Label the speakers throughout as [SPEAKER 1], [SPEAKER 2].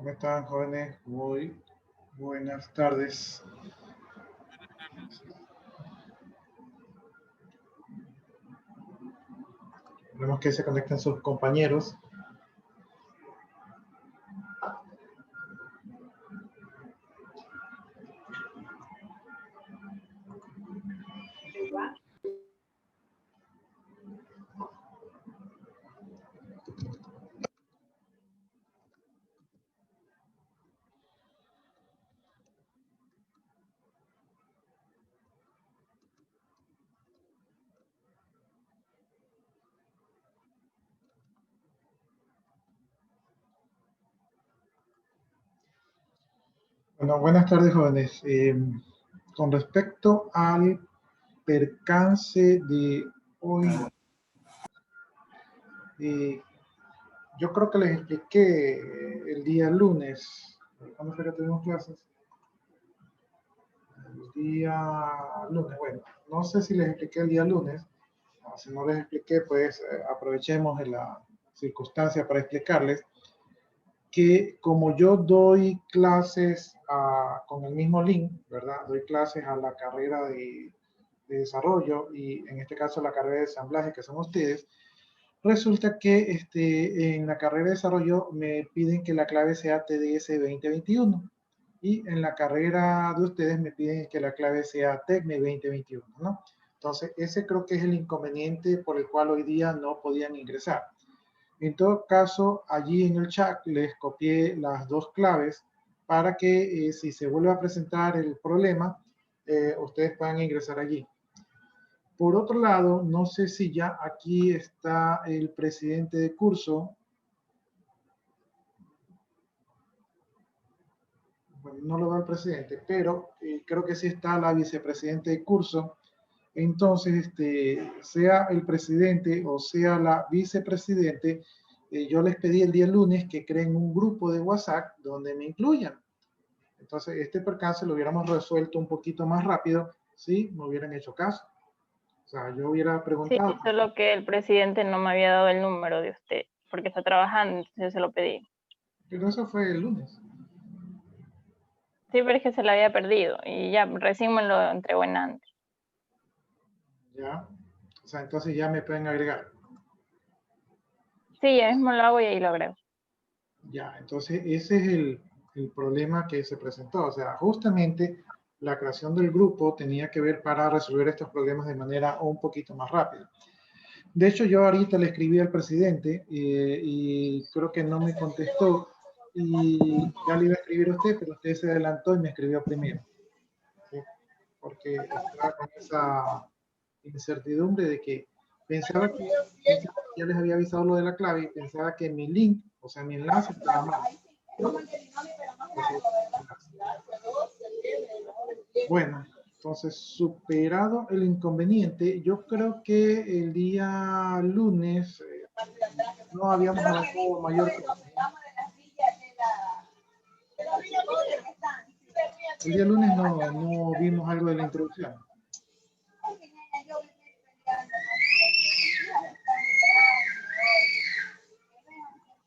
[SPEAKER 1] ¿Cómo están, jóvenes? Muy buenas tardes. Esperemos que se conecten sus compañeros. Bueno, buenas tardes, jóvenes. Con respecto al percance de hoy, eh, yo creo que les expliqué el día lunes. ¿Cuándo fue que tuvimos clases? El día lunes. Bueno, no sé si les expliqué el día lunes. Si no les expliqué, pues aprovechemos de la circunstancia para explicarles que como yo doy clases con el mismo link, ¿verdad? Doy clases a la carrera de desarrollo y en este caso la carrera de ensamblaje que son ustedes, resulta que en la carrera de desarrollo me piden que la clave sea TDS 2021 y en la carrera de ustedes me piden que la clave sea TECME 2021, ¿no? Entonces, ese creo que es el inconveniente por el cual hoy día no podían ingresar. En todo caso, allí en el chat les copié las dos claves para que si se vuelve a presentar el problema, ustedes puedan ingresar allí. Por otro lado, no sé si ya aquí está el presidente de curso. Bueno, no lo veo el presidente, pero creo que sí está la vicepresidente de curso. Entonces, sea el presidente o sea la vicepresidente, yo les pedí el día lunes que creen un grupo de WhatsApp donde me incluyan. Entonces, este percance lo hubiéramos resuelto un poquito más rápido si me hubieran hecho caso. O sea, yo hubiera
[SPEAKER 2] Sí,
[SPEAKER 1] preguntado.
[SPEAKER 2] solo que el presidente no me había dado el número de usted, porque está trabajando, entonces yo se lo pedí.
[SPEAKER 1] Pero eso fue el lunes.
[SPEAKER 2] Sí, pero es que se lo había perdido y ya recién me lo entregó en antes.
[SPEAKER 1] Ya. O sea, entonces ya me pueden agregar.
[SPEAKER 2] Sí, ya mismo lo hago y ahí lo agrego.
[SPEAKER 1] Ya, entonces ese es el problema que se presentó. O sea, justamente la creación del grupo tenía que ver para resolver estos problemas de manera un poquito más rápida. De hecho, yo ahorita le escribí al presidente y creo que no me contestó y ya le iba a escribir a usted, pero usted se adelantó y me escribió primero. ¿Sí? Porque estaba con esa incertidumbre de que pensaba que ya les había avisado lo de la clave y pensaba que mi link, o sea, mi enlace estaba mal. Entonces, bueno, entonces superado el inconveniente, yo creo que el día lunes no habíamos avanzado mayor cosa. El día lunes no vimos algo de la introducción.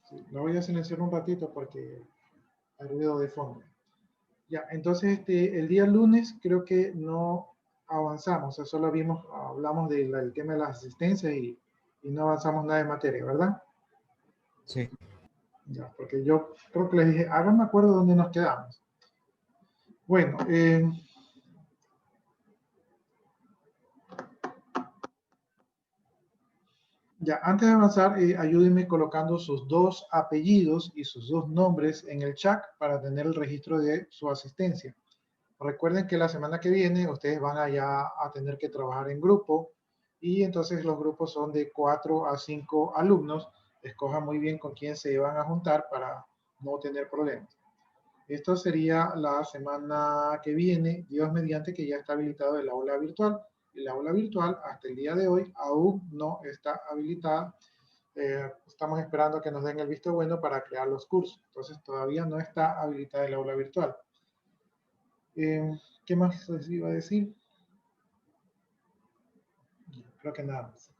[SPEAKER 1] Sí, lo voy a silenciar un ratito porque hay ruido de fondo. Ya, entonces el día lunes creo que no avanzamos, o sea, solo hablamos del tema de las asistencias y no avanzamos nada de materia, ¿verdad?
[SPEAKER 3] Sí.
[SPEAKER 1] Ya, porque yo creo que les dije, háganme acuerdo dónde nos quedamos. Bueno, ya, antes de avanzar, ayúdenme colocando sus dos apellidos y sus dos nombres en el chat para tener el registro de su asistencia. Recuerden que la semana que viene ustedes van a tener que trabajar en grupo y entonces los grupos son de 4 a 5 alumnos. Escojan muy bien con quién se van a juntar para no tener problemas. Esto sería la semana que viene, Dios mediante que ya está habilitado el aula virtual. El aula virtual hasta el día de hoy aún no está habilitada. Estamos esperando a que nos den el visto bueno para crear los cursos. Entonces todavía no está habilitada el aula virtual. ¿Qué más les iba a decir? Creo que nada más.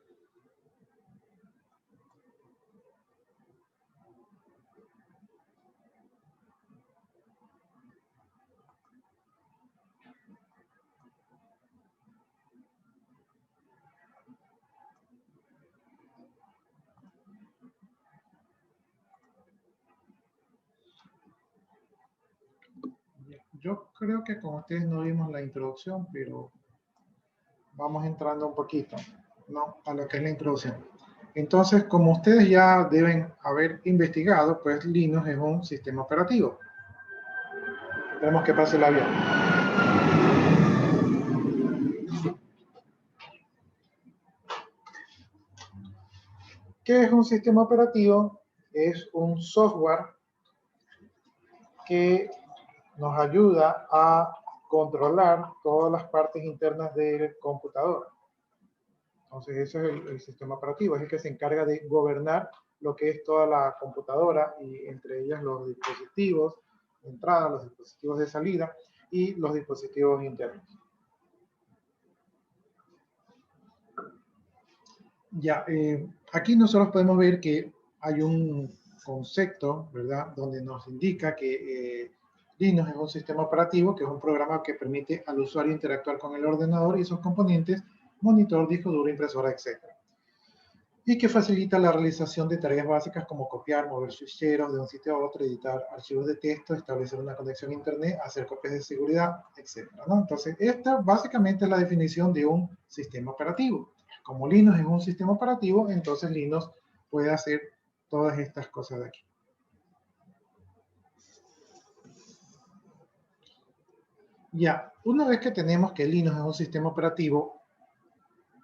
[SPEAKER 1] Yo creo que con ustedes no vimos la introducción, pero vamos entrando un poquito, ¿no? A lo que es la introducción. Entonces, como ustedes ya deben haber investigado, pues Linux es un sistema operativo. Esperemos que pase el avión. ¿Qué es un sistema operativo? Es un software que nos ayuda a controlar todas las partes internas del computador. Entonces, ese es el sistema operativo, es el que se encarga de gobernar lo que es toda la computadora y entre ellas los dispositivos de entrada, los dispositivos de salida y los dispositivos internos. Ya, aquí nosotros podemos ver que hay un concepto, ¿verdad?, donde nos indica que Linux es un sistema operativo, que es un programa que permite al usuario interactuar con el ordenador y sus componentes, monitor, disco duro, impresora, etc. Y que facilita la realización de tareas básicas como copiar, mover ficheros de un sitio a otro, editar archivos de texto, establecer una conexión a internet, hacer copias de seguridad, etc., ¿no? Entonces, esta básicamente es la definición de un sistema operativo. Como Linux es un sistema operativo, entonces Linux puede hacer todas estas cosas de aquí. Ya, una vez que tenemos que Linux es un sistema operativo,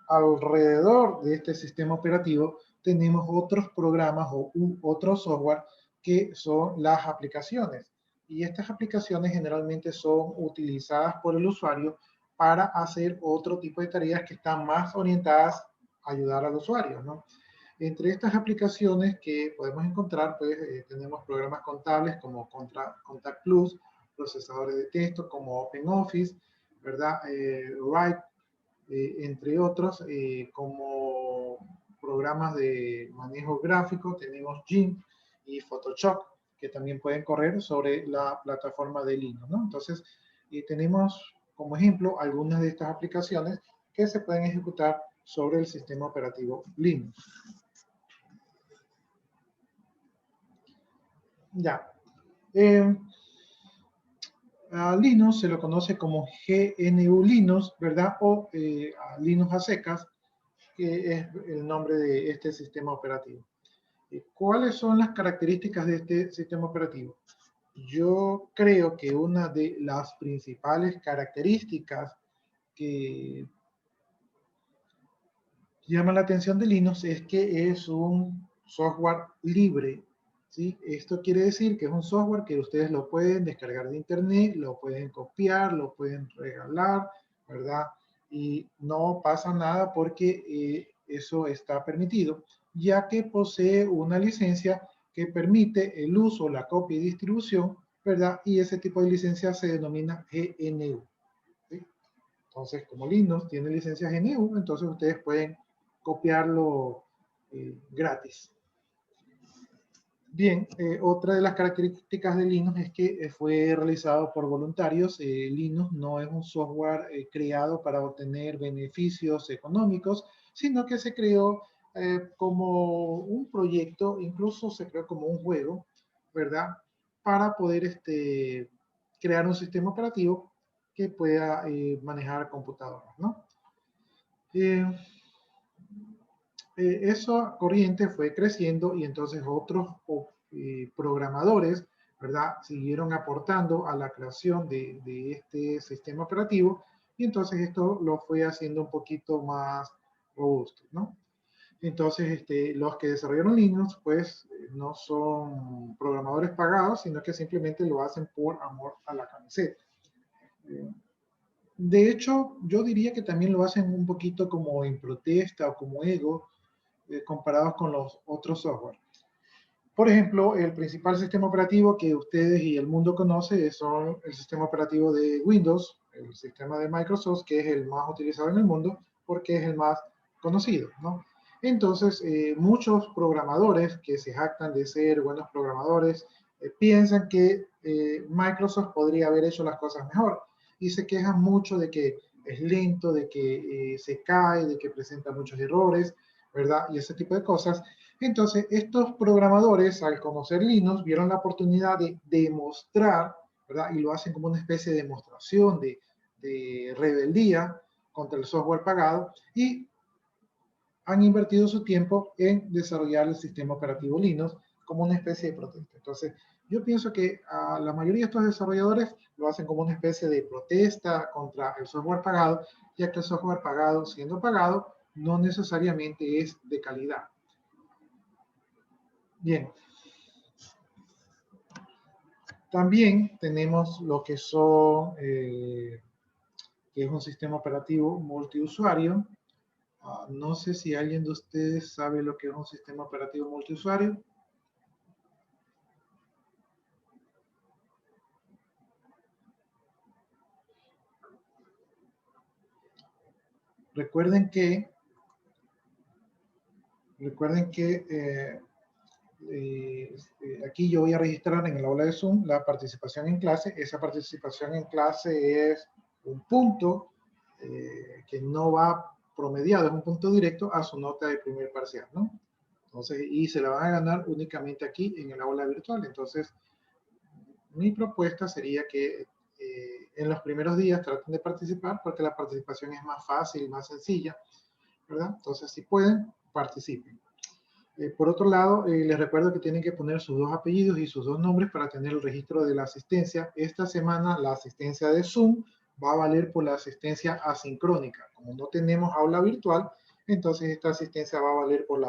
[SPEAKER 1] alrededor de este sistema operativo tenemos otros programas o otro software que son las aplicaciones. Y estas aplicaciones generalmente son utilizadas por el usuario para hacer otro tipo de tareas que están más orientadas a ayudar al usuario, ¿no? Entre estas aplicaciones que podemos encontrar, pues tenemos programas contables como Contact Plus, procesadores de texto como OpenOffice, ¿verdad? Write, entre otros, como programas de manejo gráfico, tenemos GIMP y Photoshop, que también pueden correr sobre la plataforma de Linux, ¿no? Entonces, tenemos como ejemplo algunas de estas aplicaciones que se pueden ejecutar sobre el sistema operativo Linux. Ya. A Linux se lo conoce como GNU Linux, ¿verdad? O a Linux a secas, que es el nombre de este sistema operativo. ¿Cuáles son las características de este sistema operativo? Yo creo que una de las principales características que llama la atención de Linux es que es un software libre, ¿sí? Esto quiere decir que es un software que ustedes lo pueden descargar de internet, lo pueden copiar, lo pueden regalar, ¿verdad? Y no pasa nada porque eso está permitido, ya que posee una licencia que permite el uso, la copia y distribución, ¿verdad? Y ese tipo de licencia se denomina GNU, ¿sí? Entonces, como Linux tiene licencia GNU, entonces ustedes pueden copiarlo gratis. Bien, otra de las características de Linux es que fue realizado por voluntarios. Linux no es un software creado para obtener beneficios económicos, sino que se creó como un proyecto, incluso se creó como un juego, ¿verdad? Para poder crear un sistema operativo que pueda manejar computadoras, ¿no? Esa corriente fue creciendo y entonces otros programadores, ¿verdad?, siguieron aportando a la creación de este sistema operativo y entonces esto lo fue haciendo un poquito más robusto, ¿no? Entonces, los que desarrollaron Linux, pues, no son programadores pagados, sino que simplemente lo hacen por amor a la camiseta. De hecho, yo diría que también lo hacen un poquito como en protesta o como ego, comparados con los otros software. Por ejemplo, el principal sistema operativo que ustedes y el mundo conoce son el sistema operativo de Windows, el sistema de Microsoft, que es el más utilizado en el mundo porque es el más conocido, ¿no? Entonces, muchos programadores que se jactan de ser buenos programadores piensan que Microsoft podría haber hecho las cosas mejor y se quejan mucho de que es lento, de que se cae, de que presenta muchos errores, ¿verdad? Y ese tipo de cosas. Entonces, estos programadores, al conocer Linux, vieron la oportunidad de demostrar ¿verdad? Y lo hacen como una especie de demostración de rebeldía contra el software pagado y han invertido su tiempo en desarrollar el sistema operativo Linux como una especie de protesta. Entonces, yo pienso que a la mayoría de estos desarrolladores lo hacen como una especie de protesta contra el software pagado, ya que el software pagado, siendo pagado, no necesariamente es de calidad. Bien. También tenemos lo que son, que es un sistema operativo multiusuario. No sé si alguien de ustedes sabe lo que es un sistema operativo multiusuario. Recuerden que aquí yo voy a registrar en el aula de Zoom la participación en clase. Esa participación en clase es un punto que no va promediado, es un punto directo a su nota de primer parcial, ¿no? Entonces, y se la van a ganar únicamente aquí en el aula virtual. Entonces, mi propuesta sería que en los primeros días traten de participar porque la participación es más fácil, más sencilla, ¿verdad? Entonces, si pueden, participen. Por otro lado, les recuerdo que tienen que poner sus 2 apellidos y sus 2 nombres para tener el registro de la asistencia. Esta semana la asistencia de Zoom va a valer por la asistencia asincrónica. Como no tenemos aula virtual, entonces esta asistencia va a valer por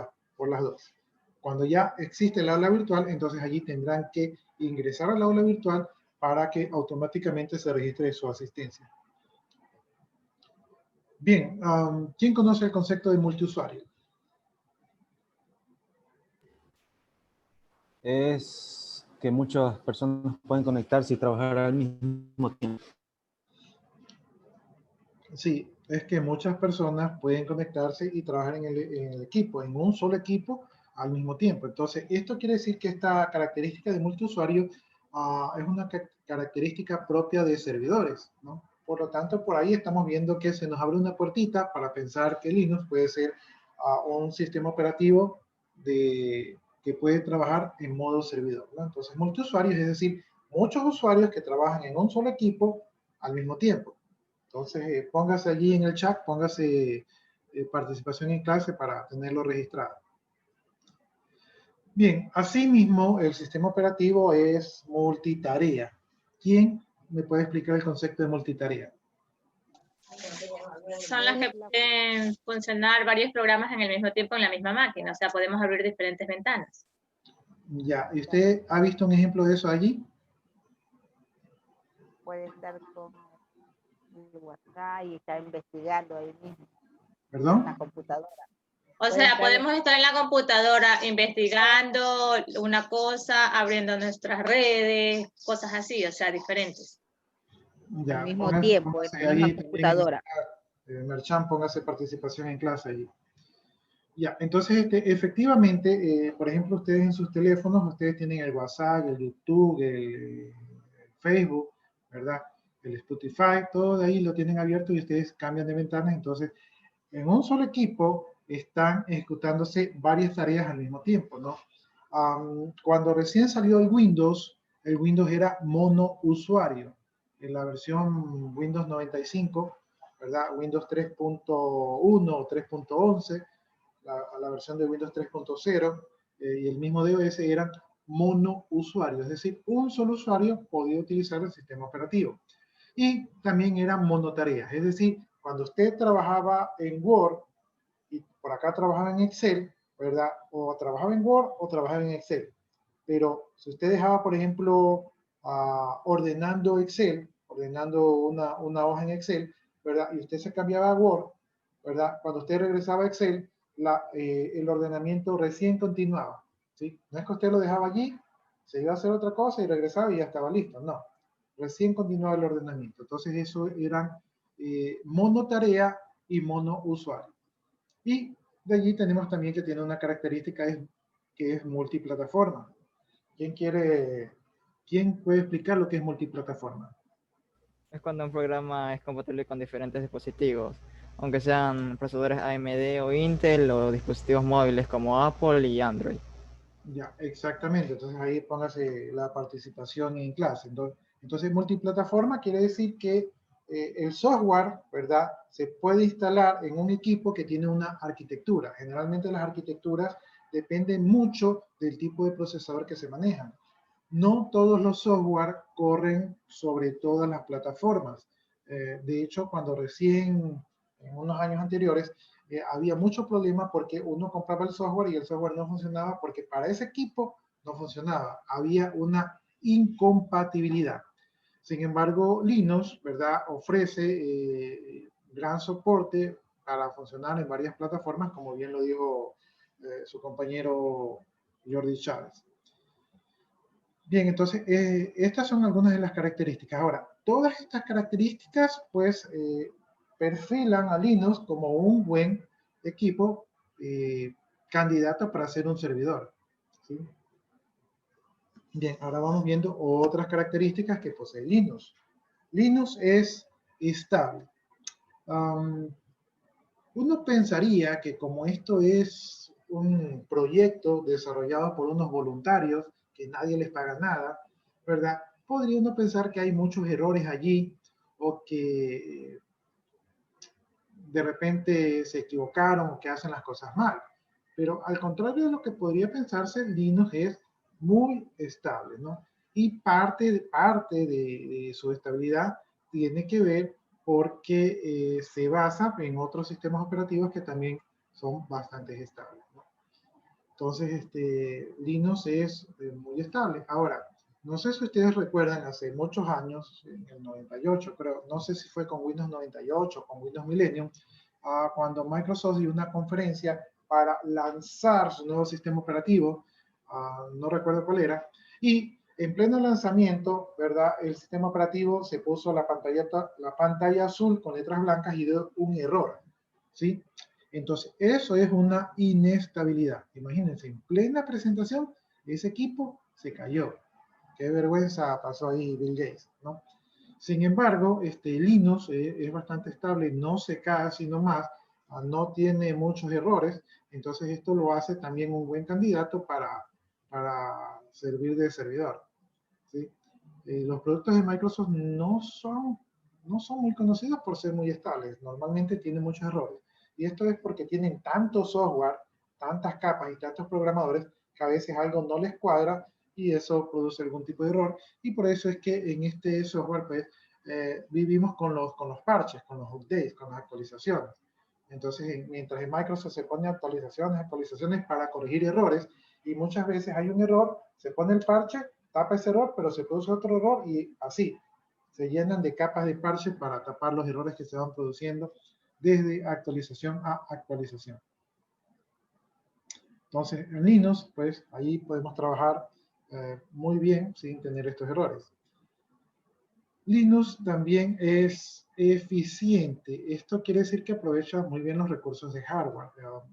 [SPEAKER 1] las 2. Cuando ya existe el aula virtual, entonces allí tendrán que ingresar al aula virtual para que automáticamente se registre su asistencia. Bien, ¿quién conoce el concepto de multiusuario?
[SPEAKER 3] Es que muchas personas pueden conectarse y trabajar al mismo tiempo.
[SPEAKER 1] Sí, es que muchas personas pueden conectarse y trabajar en el equipo, en un solo equipo al mismo tiempo. Entonces, esto quiere decir que esta característica de multiusuario es una característica propia de servidores, ¿no? Por lo tanto, por ahí estamos viendo que se nos abre una puertita para pensar que Linux puede ser un sistema operativo que puede trabajar en modo servidor, ¿no? Entonces, multiusuarios, es decir, muchos usuarios que trabajan en un solo equipo al mismo tiempo. Entonces, póngase allí en el chat, póngase participación en clase para tenerlo registrado. Bien, asimismo, el sistema operativo es multitarea. ¿Quién me puede explicar el concepto de multitarea?
[SPEAKER 4] Son las que pueden funcionar varios programas en el mismo tiempo en la misma máquina, o sea, podemos abrir diferentes ventanas.
[SPEAKER 1] Ya, ¿y usted ha visto un ejemplo de eso allí?
[SPEAKER 5] Puede estar con el WhatsApp y estar investigando ahí mismo.
[SPEAKER 1] ¿Perdón?
[SPEAKER 5] En la computadora.
[SPEAKER 4] O sea, podemos estar en la computadora investigando una cosa, abriendo nuestras redes, cosas así, o sea, diferentes.
[SPEAKER 1] Ya,
[SPEAKER 5] al mismo tiempo, en la misma computadora.
[SPEAKER 1] Merchan, póngase participación en clase allí. Ya, entonces efectivamente, por ejemplo, ustedes en sus teléfonos, ustedes tienen el WhatsApp, el YouTube, el Facebook, ¿verdad? El Spotify, todo de ahí lo tienen abierto y ustedes cambian de ventanas. Entonces, en un solo equipo están ejecutándose varias tareas al mismo tiempo, ¿no? Cuando recién salió el Windows era monousuario. En la versión Windows 95, ¿verdad? Windows 3.1 o 3.11, la versión de Windows 3.0 y el mismo DOS eran monousuario, es decir, un solo usuario podía utilizar el sistema operativo. Y también eran monotareas, es decir, cuando usted trabajaba en Word y por acá trabajaba en Excel, ¿verdad? O trabajaba en Word o trabajaba en Excel. Pero si usted dejaba, por ejemplo, ordenando Excel, ordenando una hoja en Excel, ¿verdad? Y usted se cambiaba a Word, ¿verdad? Cuando usted regresaba a Excel, el ordenamiento recién continuaba, ¿sí? No es que usted lo dejaba allí, se iba a hacer otra cosa y regresaba y ya estaba listo, no. Recién continuaba el ordenamiento. Entonces, eso eran monotarea y monousuario. Y de allí tenemos también que tiene una característica que es multiplataforma. ¿Quién puede explicar lo que es multiplataforma?
[SPEAKER 6] Es cuando un programa es compatible con diferentes dispositivos, aunque sean procesadores AMD o Intel o dispositivos móviles como Apple y Android.
[SPEAKER 1] Ya, exactamente. Entonces ahí póngase la participación en clase. Entonces, Entonces, multiplataforma quiere decir que el software, ¿verdad?, se puede instalar en un equipo que tiene una arquitectura. Generalmente las arquitecturas dependen mucho del tipo de procesador que se manejan. No todos los software corren sobre todas las plataformas. De hecho, cuando recién, en unos años anteriores, había mucho problema porque uno compraba el software y el software no funcionaba porque para ese equipo no funcionaba. Había una incompatibilidad. Sin embargo, Linux, ¿verdad?, ofrece gran soporte para funcionar en varias plataformas, como bien lo dijo su compañero Jordi Chávez. Bien, entonces, estas son algunas de las características. Ahora, todas estas características, pues, perfilan a Linux como un buen equipo candidato para ser un servidor, ¿sí? Bien, ahora vamos viendo otras características que posee Linux. Linux es estable. Uno pensaría que como esto es un proyecto desarrollado por unos voluntarios, que nadie les paga nada, ¿verdad? Podría uno pensar que hay muchos errores allí o que de repente se equivocaron o que hacen las cosas mal. Pero al contrario de lo que podría pensarse, Linux es muy estable, ¿no? Y parte de su estabilidad tiene que ver porque se basa en otros sistemas operativos que también son bastante estables, ¿no? Entonces, Linux es muy estable. Ahora, no sé si ustedes recuerdan, hace muchos años, en el 98, creo, no sé si fue con Windows 98 o con Windows Millennium, cuando Microsoft dio una conferencia para lanzar su nuevo sistema operativo, no recuerdo cuál era, y en pleno lanzamiento, ¿verdad?, el sistema operativo se puso la pantalla azul con letras blancas y dio un error, ¿sí? Entonces, eso es una inestabilidad. Imagínense, en plena presentación, ese equipo se cayó. Qué vergüenza pasó ahí Bill Gates, ¿no? Sin embargo, Linux es bastante estable, no se cae sino más, no tiene muchos errores, entonces esto lo hace también un buen candidato para servir de servidor, ¿sí? Los productos de Microsoft no son muy conocidos por ser muy estables, normalmente tienen muchos errores. Y esto es porque tienen tanto software, tantas capas y tantos programadores que a veces algo no les cuadra y eso produce algún tipo de error. Y por eso es que en este software pues, vivimos con los parches, con los updates, con las actualizaciones. Entonces, mientras en Microsoft se pone actualizaciones para corregir errores, y muchas veces hay un error, se pone el parche, tapa ese error, pero se produce otro error y así. Se llenan de capas de parche para tapar los errores que se van produciendo desde actualización a actualización. Entonces, en Linux, pues, ahí podemos trabajar muy bien sin tener estos errores. Linux también es eficiente. Esto quiere decir que aprovecha muy bien los recursos de hardware.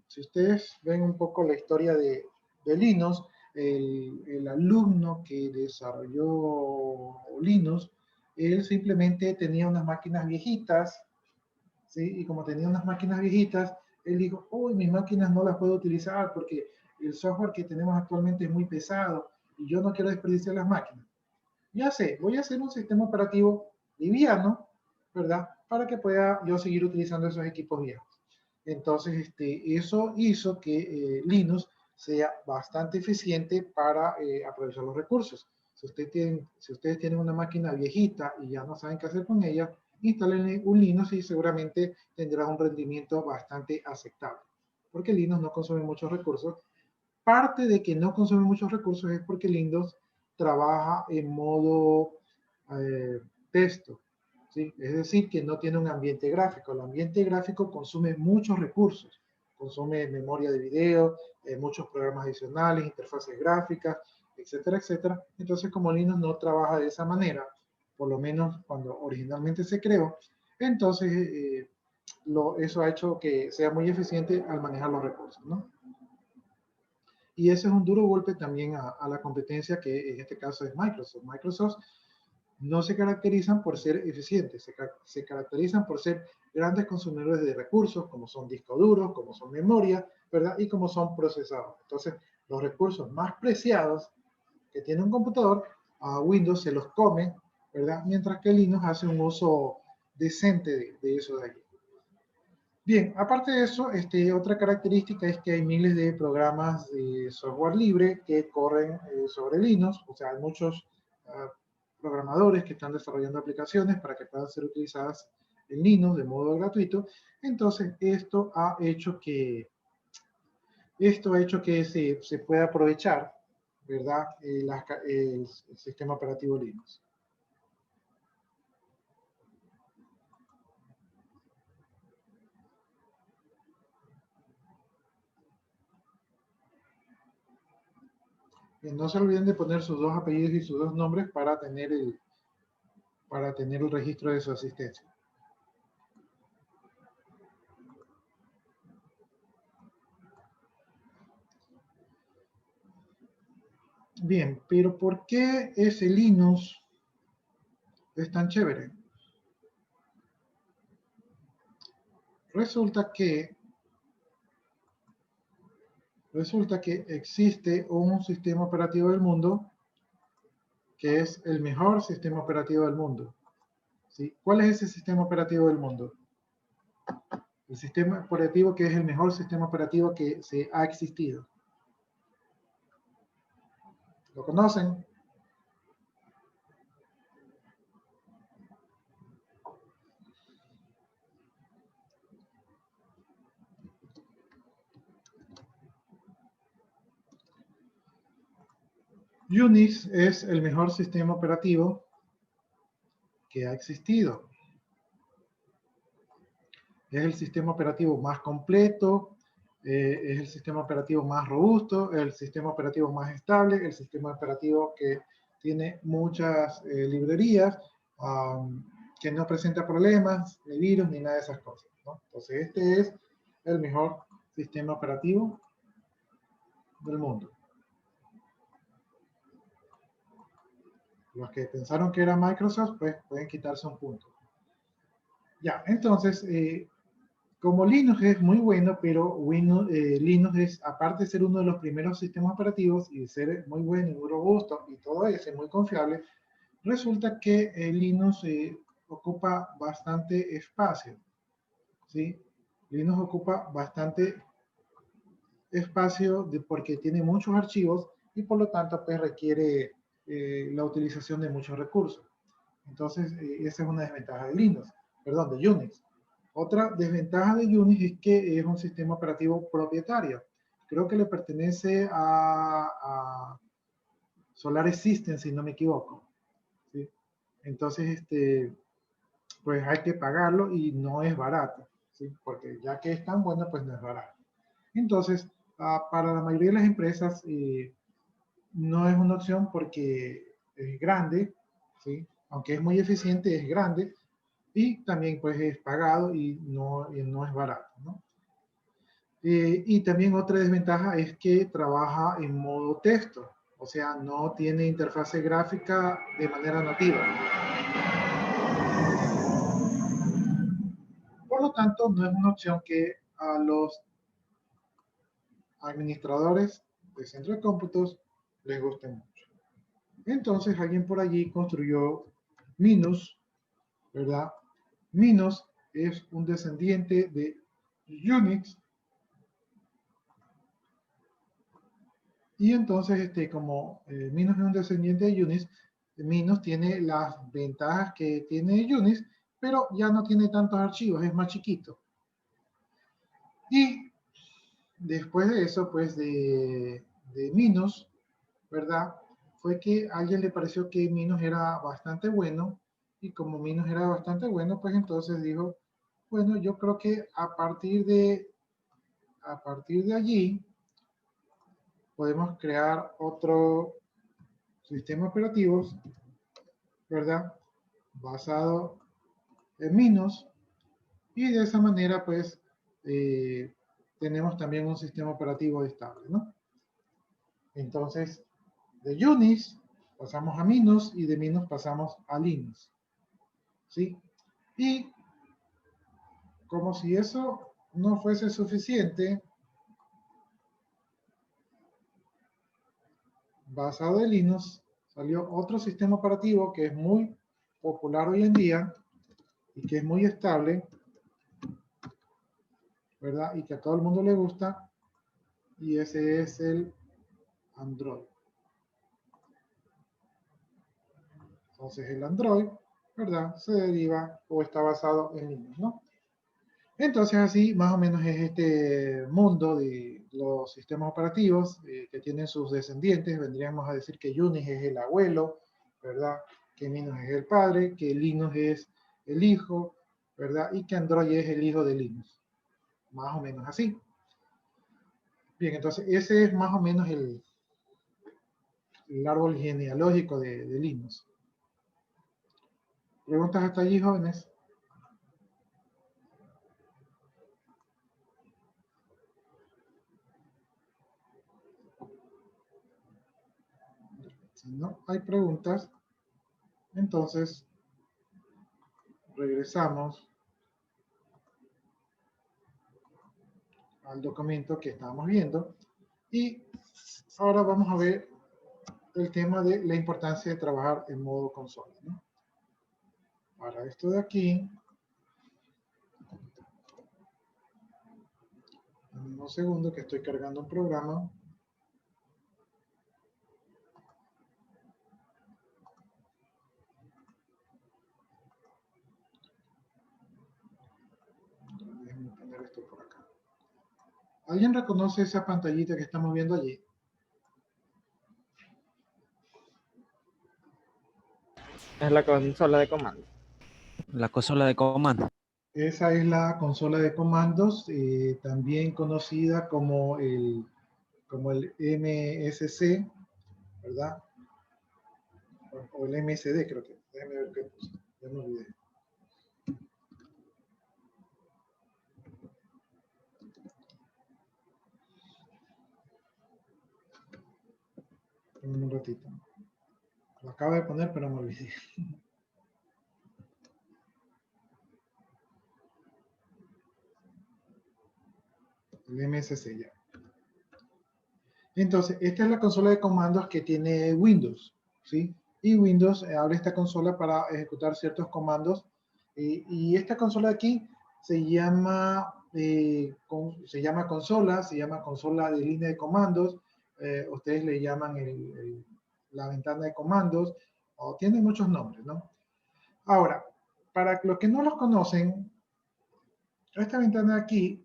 [SPEAKER 1] Si ustedes ven un poco la historia de Linux, el alumno que desarrolló Linux, él simplemente tenía unas máquinas viejitas, ¿sí? Y como tenía unas máquinas viejitas, él dijo, uy, mis máquinas no las puedo utilizar porque el software que tenemos actualmente es muy pesado y yo no quiero desperdiciar las máquinas. Ya sé, voy a hacer un sistema operativo liviano, ¿verdad? Para que pueda yo seguir utilizando esos equipos viejos. Entonces, eso hizo que Linux sea bastante eficiente para aprovechar los recursos. Si ustedes tienen una máquina viejita y ya no saben qué hacer con ella, instalen un Linux y seguramente tendrá un rendimiento bastante aceptable. Porque Linux no consume muchos recursos. Parte de que no consume muchos recursos es porque Linux trabaja en modo texto, ¿sí? Es decir, que no tiene un ambiente gráfico. El ambiente gráfico consume muchos recursos, consume memoria de video, muchos programas adicionales, interfaces gráficas, etcétera, etcétera. Entonces, como Linux no trabaja de esa manera, por lo menos cuando originalmente se creó, entonces eso ha hecho que sea muy eficiente al manejar los recursos, ¿no? Y ese es un duro golpe también a la competencia que en este caso es Microsoft. Microsoft no se caracterizan por ser eficientes, se caracterizan por ser grandes consumidores de recursos, como son discos duros, como son memoria, ¿verdad? Y como son procesadores. Entonces, los recursos más preciados que tiene un computador, a Windows se los come ¿verdad? Mientras que Linux hace un uso decente de eso de allí. Bien, aparte de eso, otra característica es que hay miles de programas de software libre que corren sobre Linux, o sea, hay muchos programadores que están desarrollando aplicaciones para que puedan ser utilizadas en Linux de modo gratuito. Entonces, esto ha hecho que se pueda aprovechar, ¿verdad? El sistema operativo Linux. No se olviden de poner sus dos apellidos y sus dos nombres para tener el registro de su asistencia. Bien, pero ¿por qué ese Linux es tan chévere? Resulta que existe un sistema operativo del mundo que es el mejor sistema operativo del mundo. ¿Sí? ¿Cuál es ese sistema operativo del mundo? El sistema operativo que es el mejor sistema operativo que se ha existido. ¿Lo conocen? Unix es el mejor sistema operativo que ha existido. Es el sistema operativo más completo, es el sistema operativo más robusto, el sistema operativo más estable, el sistema operativo que tiene muchas librerías, que no presenta problemas, ni virus, ni nada de esas cosas, ¿no? Entonces, este es el mejor sistema operativo del mundo. Los que pensaron que era Microsoft, pues pueden quitarse un punto. Ya, entonces, como Linux es muy bueno, pero Linux es, aparte de ser uno de los primeros sistemas operativos y de ser muy bueno y muy robusto y todo eso, muy confiable, resulta que Linux ocupa bastante espacio, ¿sí? Linux ocupa bastante espacio porque tiene muchos archivos y por lo tanto pues requiere la utilización de muchos recursos. Entonces, esa es una desventaja de Linux, perdón, de Unix. Otra desventaja de Unix es que es un sistema operativo propietario. Creo que le pertenece a Solaris System, si no me equivoco. ¿Sí? Entonces, pues hay que pagarlo y no es barato, ¿sí? Porque ya que es tan bueno, pues no es barato. Entonces, para la mayoría de las empresas no es una opción porque es grande, ¿sí? Aunque es muy eficiente, es grande y también pues es pagado y no es barato, ¿no? Y también otra desventaja es que trabaja en modo texto, o sea, no tiene interfase gráfica de manera nativa. Por lo tanto, no es una opción que a los administradores de centro de cómputos les guste mucho. Entonces, alguien por allí construyó Minus, ¿verdad? Minus es un descendiente de Unix. Y entonces, como Minus es un descendiente de Unix, Minus tiene las ventajas que tiene Unix, pero ya no tiene tantos archivos, es más chiquito. Y después de eso, pues de Minus, ¿verdad? Fue que a alguien le pareció que Minus era bastante bueno, y como Minus era bastante bueno, pues entonces dijo, bueno, yo creo que a partir de allí, podemos crear otro sistema operativo, ¿verdad? Basado en Minus, y de esa manera, pues, tenemos también un sistema operativo estable, ¿no? Entonces, de Unix pasamos a Minus y de Minus pasamos a Linux, ¿sí? Y como si eso no fuese suficiente, basado en Linux, salió otro sistema operativo que es muy popular hoy en día y que es muy estable, ¿verdad? Y que a todo el mundo le gusta, y ese es el Android. Entonces el Android, ¿verdad? Se deriva o está basado en Linux, ¿no? Entonces así más o menos es este mundo de los sistemas operativos que tienen sus descendientes. Vendríamos a decir que Unix es el abuelo, ¿verdad? Que Linux es el padre, que Linux es el hijo, ¿verdad? Y que Android es el hijo de Linux. Más o menos así. Bien, entonces ese es más o menos el árbol genealógico de Linux. ¿Preguntas hasta allí, jóvenes? Si no hay preguntas, entonces regresamos al documento que estábamos viendo y ahora vamos a ver el tema de la importancia de trabajar en modo consola, ¿no? Para esto de aquí, un segundo que estoy cargando un programa. Déjenme poner esto por acá. ¿Alguien reconoce esa pantallita que estamos viendo allí?
[SPEAKER 6] Es la consola de comando.
[SPEAKER 3] La consola de comando.
[SPEAKER 1] Esa es la consola de comandos, también conocida como el MSC, ¿verdad? O el MSD, creo que. Déjenme ver qué puse. Ya me olvidé. Un ratito. Lo acabo de poner, pero me olvidé. El MSC ya. Entonces, esta es la consola de comandos que tiene Windows, ¿sí? Y Windows abre esta consola para ejecutar ciertos comandos. Y esta consola de aquí se llama consola, se llama consola de línea de comandos. Ustedes le llaman la ventana de comandos, o tiene muchos nombres, ¿no? Ahora, para los que no los conocen, esta ventana de aquí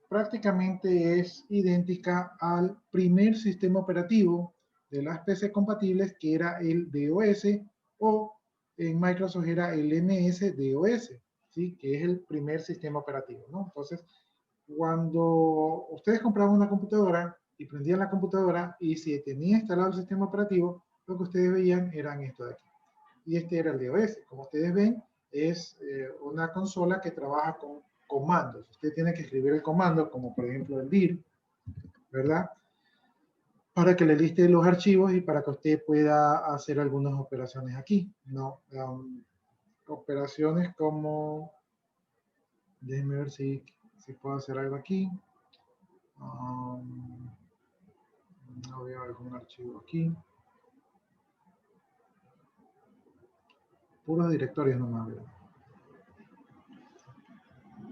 [SPEAKER 1] prácticamente es idéntica al primer sistema operativo de las PC compatibles, que era el DOS, o en Microsoft era el MS-DOS, ¿sí? Que es el primer sistema operativo, ¿no? Entonces, cuando ustedes compraban una computadora y prendían la computadora y si tenía instalado el sistema operativo, lo que ustedes veían eran esto de aquí. Y este era el DOS. Como ustedes ven, es una consola que trabaja con comandos. Usted tiene que escribir el comando, como por ejemplo el dir, ¿verdad? Para que le liste los archivos y para que usted pueda hacer algunas operaciones aquí, ¿no? Operaciones como, déjenme ver si puedo hacer algo aquí. No veo algún archivo aquí. Puros directorios nomás veo.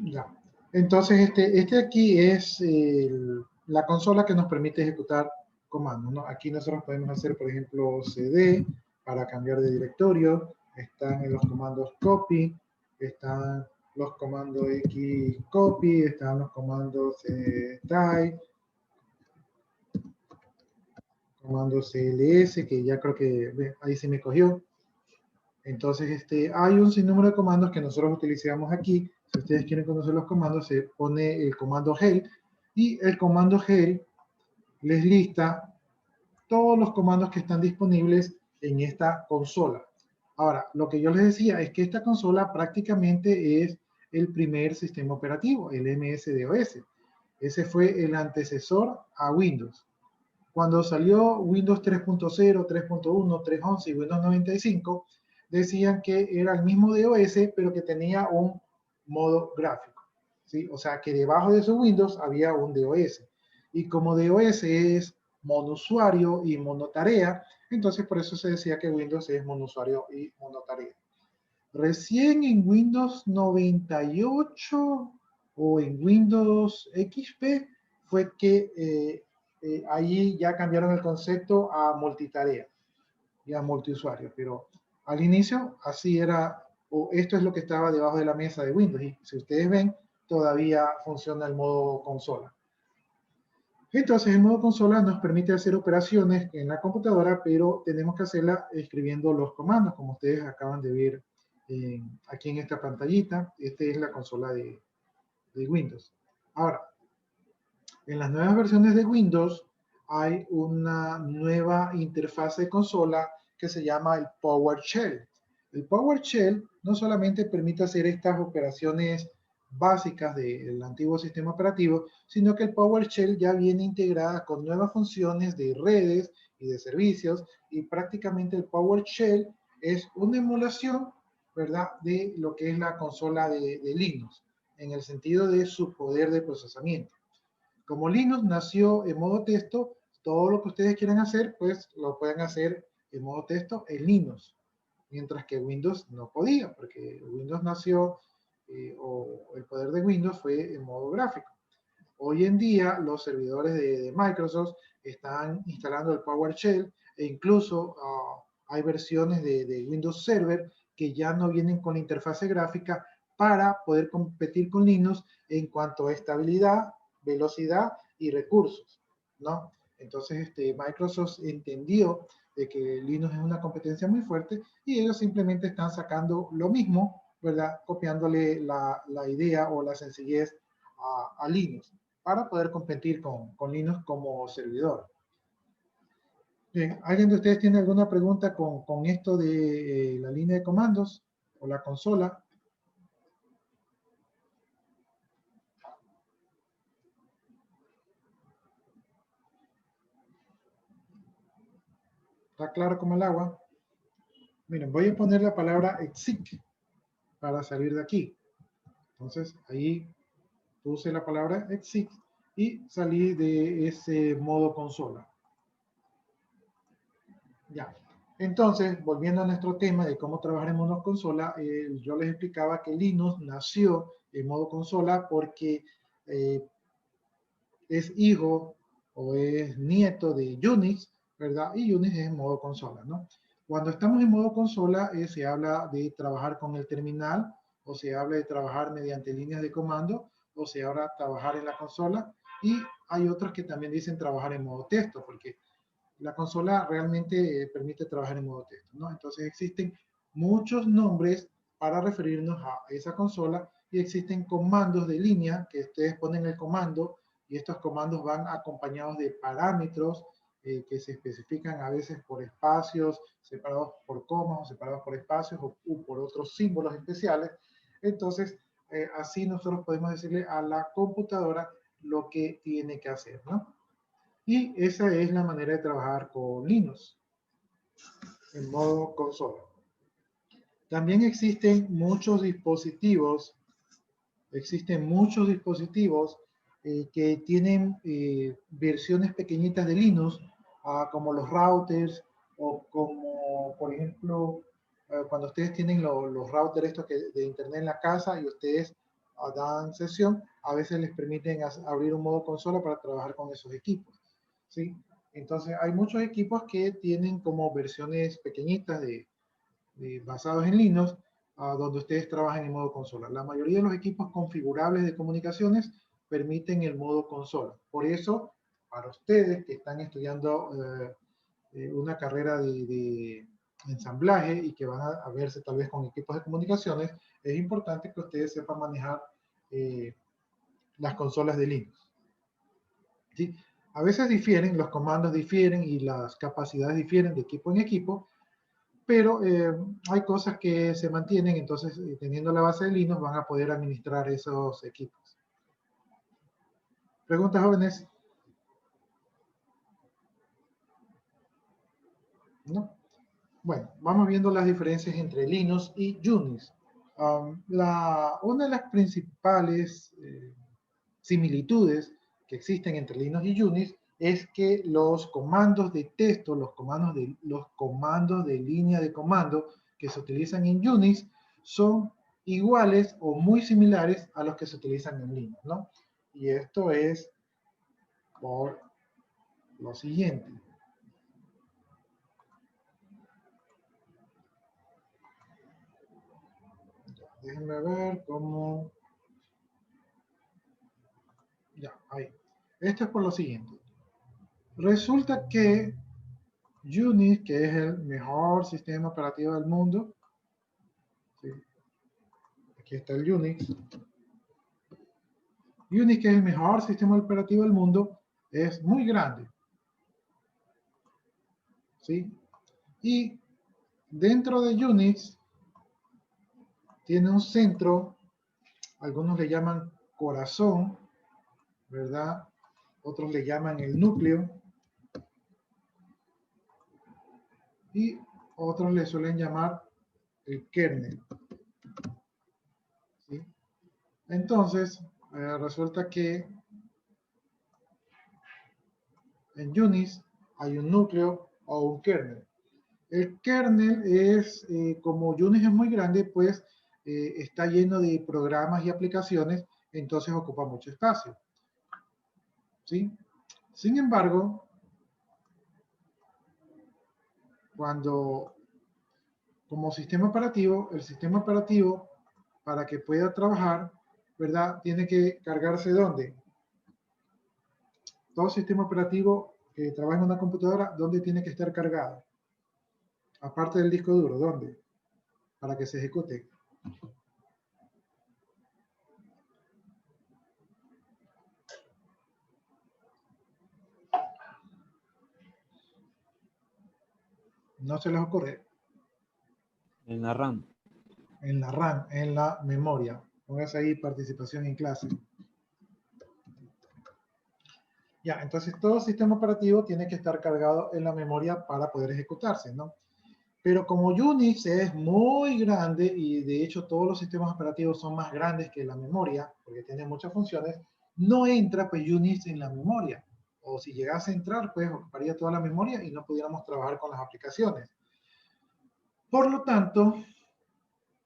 [SPEAKER 1] Ya. Entonces, este aquí es la consola que nos permite ejecutar comandos, ¿no? Aquí nosotros podemos hacer, por ejemplo, cd para cambiar de directorio. Están en los comandos copy, están los comandos xcopy, están los comandos type, comando cls, que ya creo que ahí se me cogió. Entonces, hay un sinnúmero de comandos que nosotros utilizamos aquí. Si ustedes quieren conocer los comandos, se pone el comando help, y el comando help les lista todos los comandos que están disponibles en esta consola. Ahora, lo que yo les decía es que esta consola prácticamente es el primer sistema operativo, el MS-DOS. Ese fue el antecesor a Windows. Cuando salió Windows 3.0, 3.1, 3.11 y Windows 95, decían que era el mismo DOS, pero que tenía un modo gráfico, ¿sí? O sea, que debajo de su Windows había un DOS. Y como DOS es monousuario y monotarea, entonces por eso se decía que Windows es monousuario y monotarea. Recién en Windows 98 o en Windows XP fue que ahí ya cambiaron el concepto a multitarea y a multiusuario, pero al inicio así era, o esto es lo que estaba debajo de la mesa de Windows, y si ustedes ven, todavía funciona el modo consola. Entonces, el modo consola nos permite hacer operaciones en la computadora, pero tenemos que hacerla escribiendo los comandos, como ustedes acaban de ver aquí en esta pantallita. Esta es la consola de Windows. Ahora, en las nuevas versiones de Windows hay una nueva interfaz de consola que se llama el PowerShell. El PowerShell no solamente permite hacer estas operaciones básicas del antiguo sistema operativo, sino que el PowerShell ya viene integrada con nuevas funciones de redes y de servicios, y prácticamente el PowerShell es una emulación, ¿verdad?, de lo que es la consola de Linux, en el sentido de su poder de procesamiento. Como Linux nació en modo texto, todo lo que ustedes quieran hacer, pues lo pueden hacer en modo texto en Linux, mientras que Windows no podía, porque Windows nació, o el poder de Windows fue en modo gráfico. Hoy en día, los servidores de Microsoft están instalando el PowerShell, e incluso hay versiones de Windows Server que ya no vienen con la interfase gráfica para poder competir con Linux en cuanto a estabilidad, velocidad y recursos, ¿no? Entonces, Microsoft entendió de que Linux es una competencia muy fuerte y ellos simplemente están sacando lo mismo, ¿verdad? Copiándole la idea o la sencillez a Linux para poder competir con Linux como servidor. Bien, ¿alguien de ustedes tiene alguna pregunta con esto de la línea de comandos o la consola? ¿Está claro como el agua? Miren, voy a poner la palabra exit para salir de aquí. Entonces, ahí puse la palabra exit y salí de ese modo consola. Ya. Entonces, volviendo a nuestro tema de cómo trabajar en modo consola, yo les explicaba que Linux nació en modo consola porque es hijo o es nieto de Unix, ¿verdad? Y Unix es en modo consola, ¿no? Cuando estamos en modo consola, se habla de trabajar con el terminal, o se habla de trabajar mediante líneas de comando, o se habla de trabajar en la consola, y hay otros que también dicen trabajar en modo texto, porque la consola realmente permite trabajar en modo texto, ¿no? Entonces existen muchos nombres para referirnos a esa consola, y existen comandos de línea que ustedes ponen el comando, y estos comandos van acompañados de parámetros que se especifican a veces por espacios, separados por comas, o separados por espacios, o por otros símbolos especiales. Entonces, así nosotros podemos decirle a la computadora lo que tiene que hacer, ¿no? Y esa es la manera de trabajar con Linux, en modo consola. También existen muchos dispositivos que tienen versiones pequeñitas de Linux, como los routers, o como, por ejemplo, cuando ustedes tienen los routers estos de internet en la casa y ustedes dan sesión, a veces les permiten abrir un modo consola para trabajar con esos equipos, ¿sí? Entonces, hay muchos equipos que tienen como versiones pequeñitas basados en Linux, donde ustedes trabajan en modo consola. La mayoría de los equipos configurables de comunicaciones permiten el modo consola. Por eso, para ustedes que están estudiando una carrera de ensamblaje y que van a verse tal vez con equipos de comunicaciones, es importante que ustedes sepan manejar las consolas de Linux, ¿sí? A veces difieren, los comandos difieren y las capacidades difieren de equipo en equipo, pero hay cosas que se mantienen. Entonces, teniendo la base de Linux, van a poder administrar esos equipos. ¿Preguntas, jóvenes? ¿No? Bueno, vamos viendo las diferencias entre Linux y Unix. Una de las principales similitudes que existen entre Linux y Unix es que los comandos de texto, los comandos de línea de comando que se utilizan en Unix, son iguales o muy similares a los que se utilizan en Linux, ¿no? Y esto es por lo siguiente. Déjenme ver cómo... Ya, ahí. Esto es por lo siguiente. Resulta que Unix, que es el mejor sistema operativo del mundo, ¿sí? Aquí está el Unix. Unix, que es el mejor sistema operativo del mundo, es muy grande, ¿sí? Y dentro de Unix tiene un centro, algunos le llaman corazón, ¿verdad? Otros le llaman el núcleo. Y otros le suelen llamar el kernel, ¿sí? Entonces, resulta que en Unix hay un núcleo o un kernel. El kernel es, como Unix es muy grande, pues está lleno de programas y aplicaciones, entonces ocupa mucho espacio, ¿sí? Sin embargo, como sistema operativo, el sistema operativo, para que pueda trabajar, ¿verdad? Tiene que cargarse ¿dónde? Todo sistema operativo que trabaja en una computadora, ¿dónde tiene que estar cargado? Aparte del disco duro, ¿dónde? Para que se ejecute. ¿No se les ocurre?
[SPEAKER 3] En la RAM.
[SPEAKER 1] En la RAM, en la memoria. Póngase ahí participación en clase. Ya, entonces todo sistema operativo tiene que estar cargado en la memoria para poder ejecutarse, ¿no? Pero como Unix es muy grande y de hecho todos los sistemas operativos son más grandes que la memoria, porque tiene muchas funciones, no entra pues Unix en la memoria. O si llegase a entrar, pues ocuparía toda la memoria y no pudiéramos trabajar con las aplicaciones. Por lo tanto,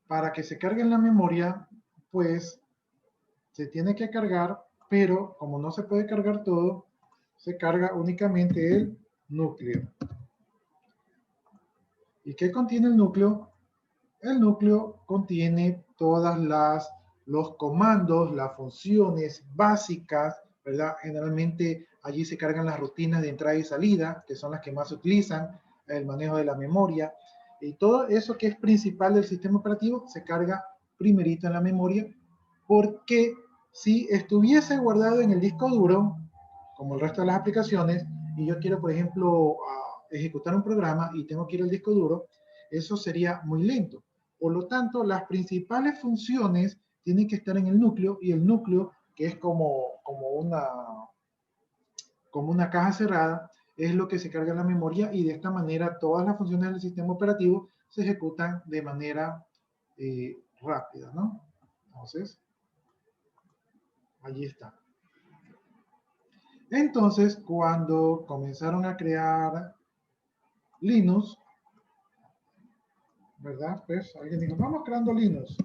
[SPEAKER 1] para que se cargue en la memoria, pues se tiene que cargar, pero como no se puede cargar todo, se carga únicamente el núcleo. ¿Y qué contiene el núcleo? El núcleo contiene todas los comandos, las funciones básicas, ¿verdad? Generalmente allí se cargan las rutinas de entrada y salida, que son las que más se utilizan, el manejo de la memoria, y todo eso que es principal del sistema operativo se carga primerito en la memoria, porque si estuviese guardado en el disco duro, como el resto de las aplicaciones, y yo quiero, por ejemplo, ejecutar un programa y tengo que ir al disco duro, eso sería muy lento. Por lo tanto, las principales funciones tienen que estar en el núcleo, y el núcleo, que es como una caja cerrada, es lo que se carga en la memoria, y de esta manera todas las funciones del sistema operativo se ejecutan de manera rápida, ¿no? Entonces, allí está. Entonces, cuando comenzaron a crear Linux, ¿verdad? Pues alguien dijo, vamos creando Linux.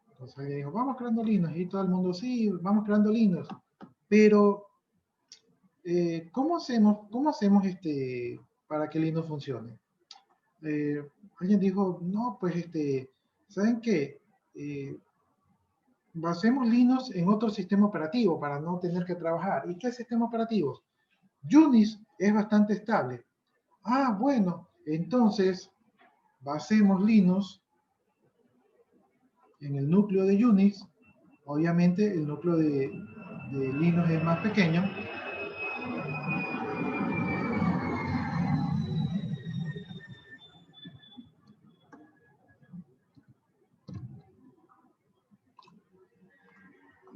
[SPEAKER 1] Entonces alguien dijo, vamos creando Linux. Y todo el mundo, sí, vamos creando Linux. Pero, ¿cómo hacemos para que Linux funcione? Alguien dijo, no, pues, ¿saben qué? Basemos Linux en otro sistema operativo para no tener que trabajar. ¿Y qué sistema operativo? Unix es bastante estable. Ah, bueno, entonces basemos Linux en el núcleo de Unix. Obviamente el núcleo de Linux es más pequeño.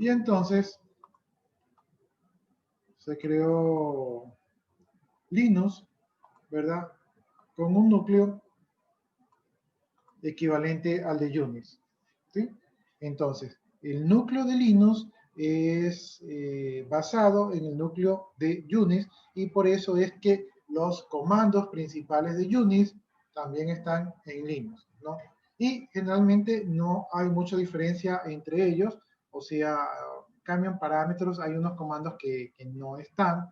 [SPEAKER 1] Y entonces se creó Linux, ¿verdad? Con un núcleo equivalente al de Unix, ¿sí? Entonces, el núcleo de Linux es basado en el núcleo de Unix, y por eso es que los comandos principales de Unix, también están en Linux, ¿no? Y generalmente no hay mucha diferencia entre ellos, o sea, cambian parámetros, hay unos comandos que no están,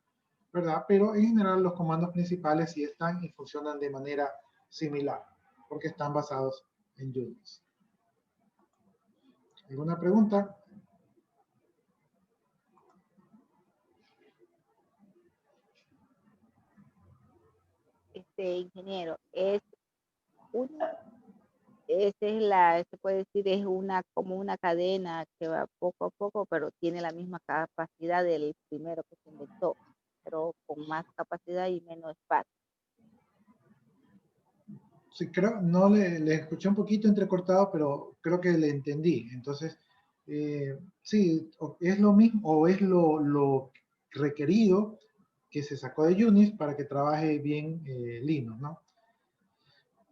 [SPEAKER 1] ¿verdad? Pero en general los comandos principales sí están y funcionan de manera similar, porque están basados en Unix. ¿Alguna pregunta?
[SPEAKER 5] Ingeniero, se puede decir, es como una cadena que va poco a poco, pero tiene la misma capacidad del primero que se inventó, pero con más capacidad y menos espacio.
[SPEAKER 1] Sí, creo, no le escuché un poquito entrecortado, pero creo que le entendí. Entonces, sí, es lo mismo, o es lo requerido que se sacó de Unix para que trabaje bien Linux, ¿no?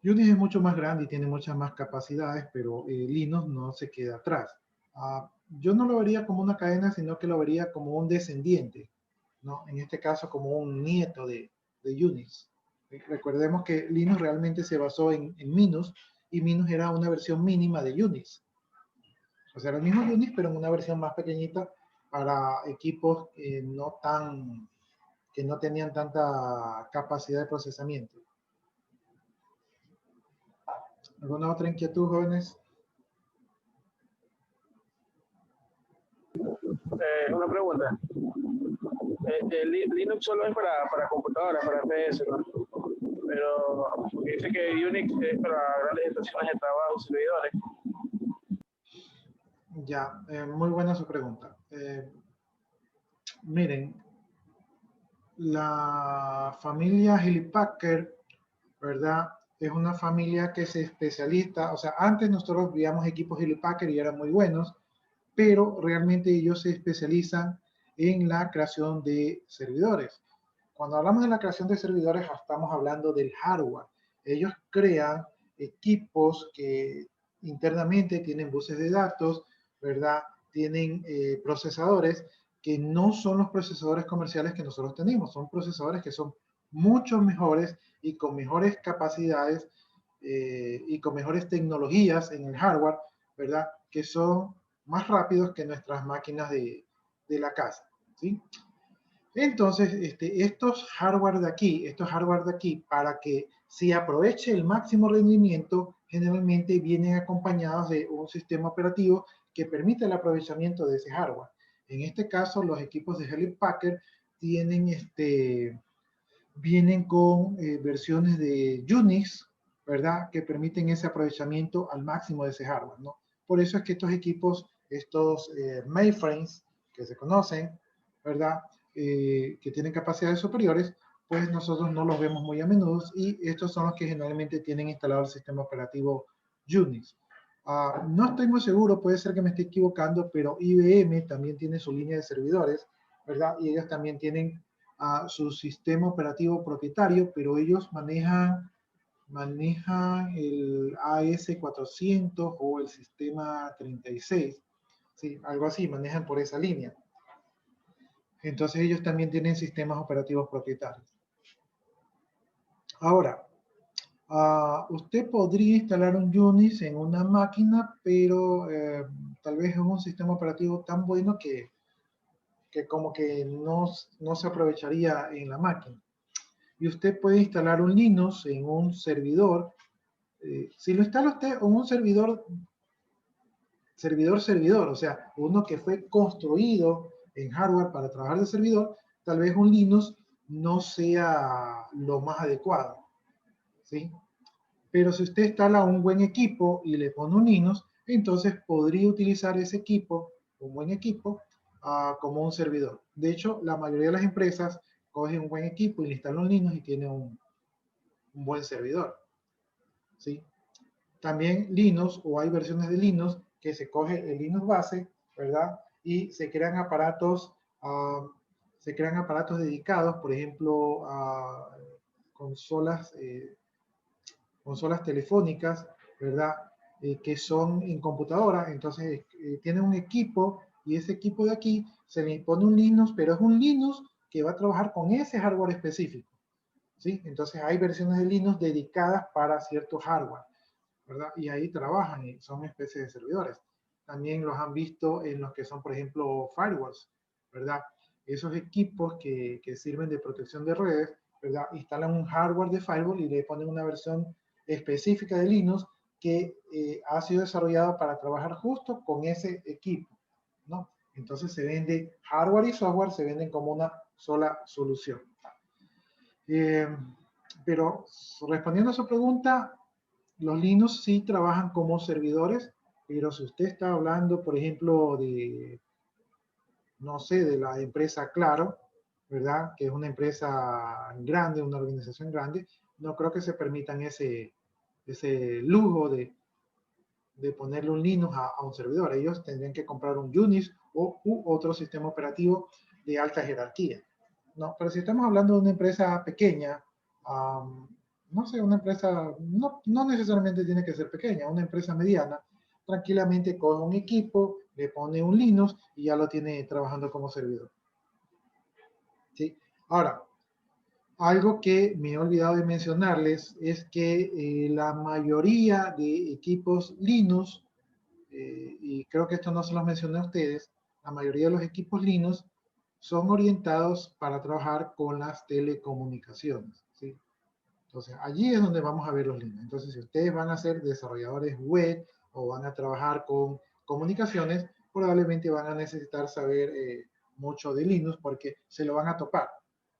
[SPEAKER 1] Unix es mucho más grande y tiene muchas más capacidades, pero Linux no se queda atrás. Yo no lo vería como una cadena, sino que lo vería como un descendiente, ¿no? En este caso, como un nieto de Unix. Recordemos que Linux realmente se basó en Minus, y Minus era una versión mínima de Unix. O sea, era el mismo Unix, pero en una versión más pequeñita para equipos que no tenían tanta capacidad de procesamiento. ¿Alguna otra inquietud, jóvenes?
[SPEAKER 7] Una pregunta. Linux solo es para computadoras, para PS, ¿no? Pero dice que Unix es para grandes estaciones de trabajo y servidores.
[SPEAKER 1] Ya, muy buena su pregunta. Miren, la familia Hewlett Packard, ¿verdad? Es una familia que se especializa, o sea, antes nosotros veíamos equipos Hewlett Packard y eran muy buenos, pero realmente ellos se especializan en la creación de servidores. Cuando hablamos de la creación de servidores, estamos hablando del hardware. Ellos crean equipos que internamente tienen buses de datos, ¿verdad? Tienen procesadores que no son los procesadores comerciales que nosotros tenemos, son procesadores que son mucho mejores y con mejores capacidades y con mejores tecnologías en el hardware, ¿verdad? Que son más rápidos que nuestras máquinas de la casa, ¿sí? Entonces, estos hardware de aquí, para que se aproveche el máximo rendimiento, generalmente vienen acompañados de un sistema operativo que permite el aprovechamiento de ese hardware. En este caso, los equipos de Hewlett Packard vienen con versiones de Unix, ¿verdad? Que permiten ese aprovechamiento al máximo de ese hardware, ¿no? Por eso es que estos equipos, estos mainframes que se conocen, ¿verdad? Que tienen capacidades superiores, pues nosotros no los vemos muy a menudo, y estos son los que generalmente tienen instalado el sistema operativo Unix. No estoy muy seguro, puede ser que me esté equivocando, pero IBM también tiene su línea de servidores, ¿verdad? Y ellos también tienen su sistema operativo propietario, pero ellos manejan el AS400 o el sistema 36, ¿sí? Algo así, manejan por esa línea. Entonces ellos también tienen sistemas operativos propietarios. Ahora, usted podría instalar un Unix en una máquina, pero tal vez es un sistema operativo tan bueno que como que no se aprovecharía en la máquina. Y usted puede instalar un Linux en un servidor. Si lo instala usted en un servidor, o sea, uno que fue construido en hardware para trabajar de servidor, tal vez un Linux no sea lo más adecuado, ¿sí? Pero si usted instala un buen equipo y le pone un Linux, entonces podría utilizar ese equipo, un buen equipo, como un servidor. De hecho, la mayoría de las empresas cogen un buen equipo y le instalan un Linux y tiene un buen servidor, ¿sí? También Linux, o hay versiones de Linux que se coge el Linux base, ¿verdad? Y se crean aparatos, dedicados, por ejemplo, a consolas telefónicas, ¿verdad? Que son en computadora. Entonces tienen un equipo, y ese equipo de aquí se le pone un Linux, pero es un Linux que va a trabajar con ese hardware específico, ¿sí? Entonces hay versiones de Linux dedicadas para cierto hardware, ¿verdad? Y ahí trabajan y son especies de servidores. También los han visto en los que son, por ejemplo, firewalls, ¿verdad? Esos equipos que sirven de protección de redes, ¿verdad? Instalan un hardware de firewall y le ponen una versión específica de Linux que ha sido desarrollado para trabajar justo con ese equipo, ¿no? Entonces se vende hardware y software, se venden como una sola solución. Pero respondiendo a su pregunta, los Linux sí trabajan como servidores, pero si usted está hablando, por ejemplo, de, no sé, de la empresa Claro, ¿verdad? Que es una empresa grande, una organización grande, no creo que se permitan ese lujo de ponerle un Linux a un servidor. Ellos tendrían que comprar un Unix u otro sistema operativo de alta jerarquía. No, pero si estamos hablando de una empresa pequeña, no sé, una empresa, no necesariamente tiene que ser pequeña, una empresa mediana, tranquilamente coge un equipo, le pone un Linux y ya lo tiene trabajando como servidor. ¿Sí? Ahora, algo que me he olvidado de mencionarles es que la mayoría de equipos Linux, y creo que esto no se los mencioné a ustedes, la mayoría de los equipos Linux son orientados para trabajar con las telecomunicaciones, ¿sí? Entonces, allí es donde vamos a ver los Linux. Entonces, si ustedes van a ser desarrolladores web o van a trabajar con comunicaciones, probablemente van a necesitar saber mucho de Linux porque se lo van a topar,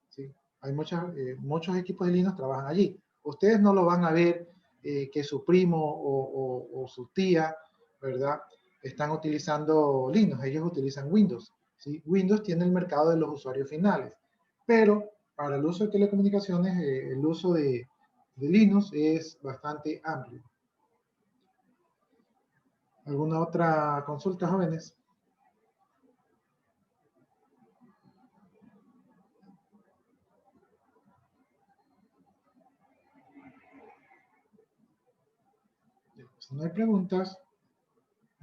[SPEAKER 1] ¿sí? Hay muchos equipos de Linux trabajan allí. Ustedes no lo van a ver que su primo o su tía, ¿verdad? Están utilizando Linux, ellos utilizan Windows, ¿sí? Windows tiene el mercado de los usuarios finales, pero para el uso de telecomunicaciones, el uso de Linux es bastante amplio. ¿Alguna otra consulta, jóvenes? Si no hay preguntas,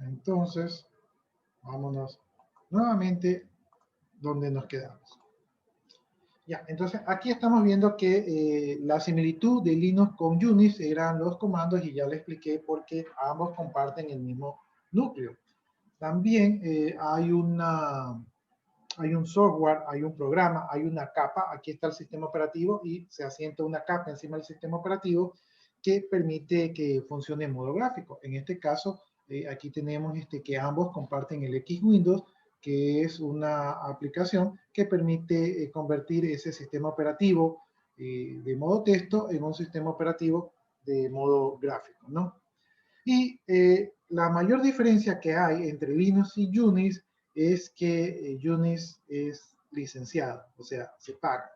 [SPEAKER 1] entonces vámonos nuevamente donde nos quedamos. Ya, entonces aquí estamos viendo que la similitud de Linux con Unix eran los comandos y ya les expliqué por qué ambos comparten el mismo núcleo. También hay un software, hay un programa, hay una capa, aquí está el sistema operativo y se asienta una capa encima del sistema operativo que permite que funcione en modo gráfico. En este caso, aquí tenemos que ambos comparten el X Windows, que es una aplicación que permite convertir ese sistema operativo de modo texto en un sistema operativo de modo gráfico, ¿no? Y la mayor diferencia que hay entre Linux y Unix es que Unix es licenciado, o sea, se paga.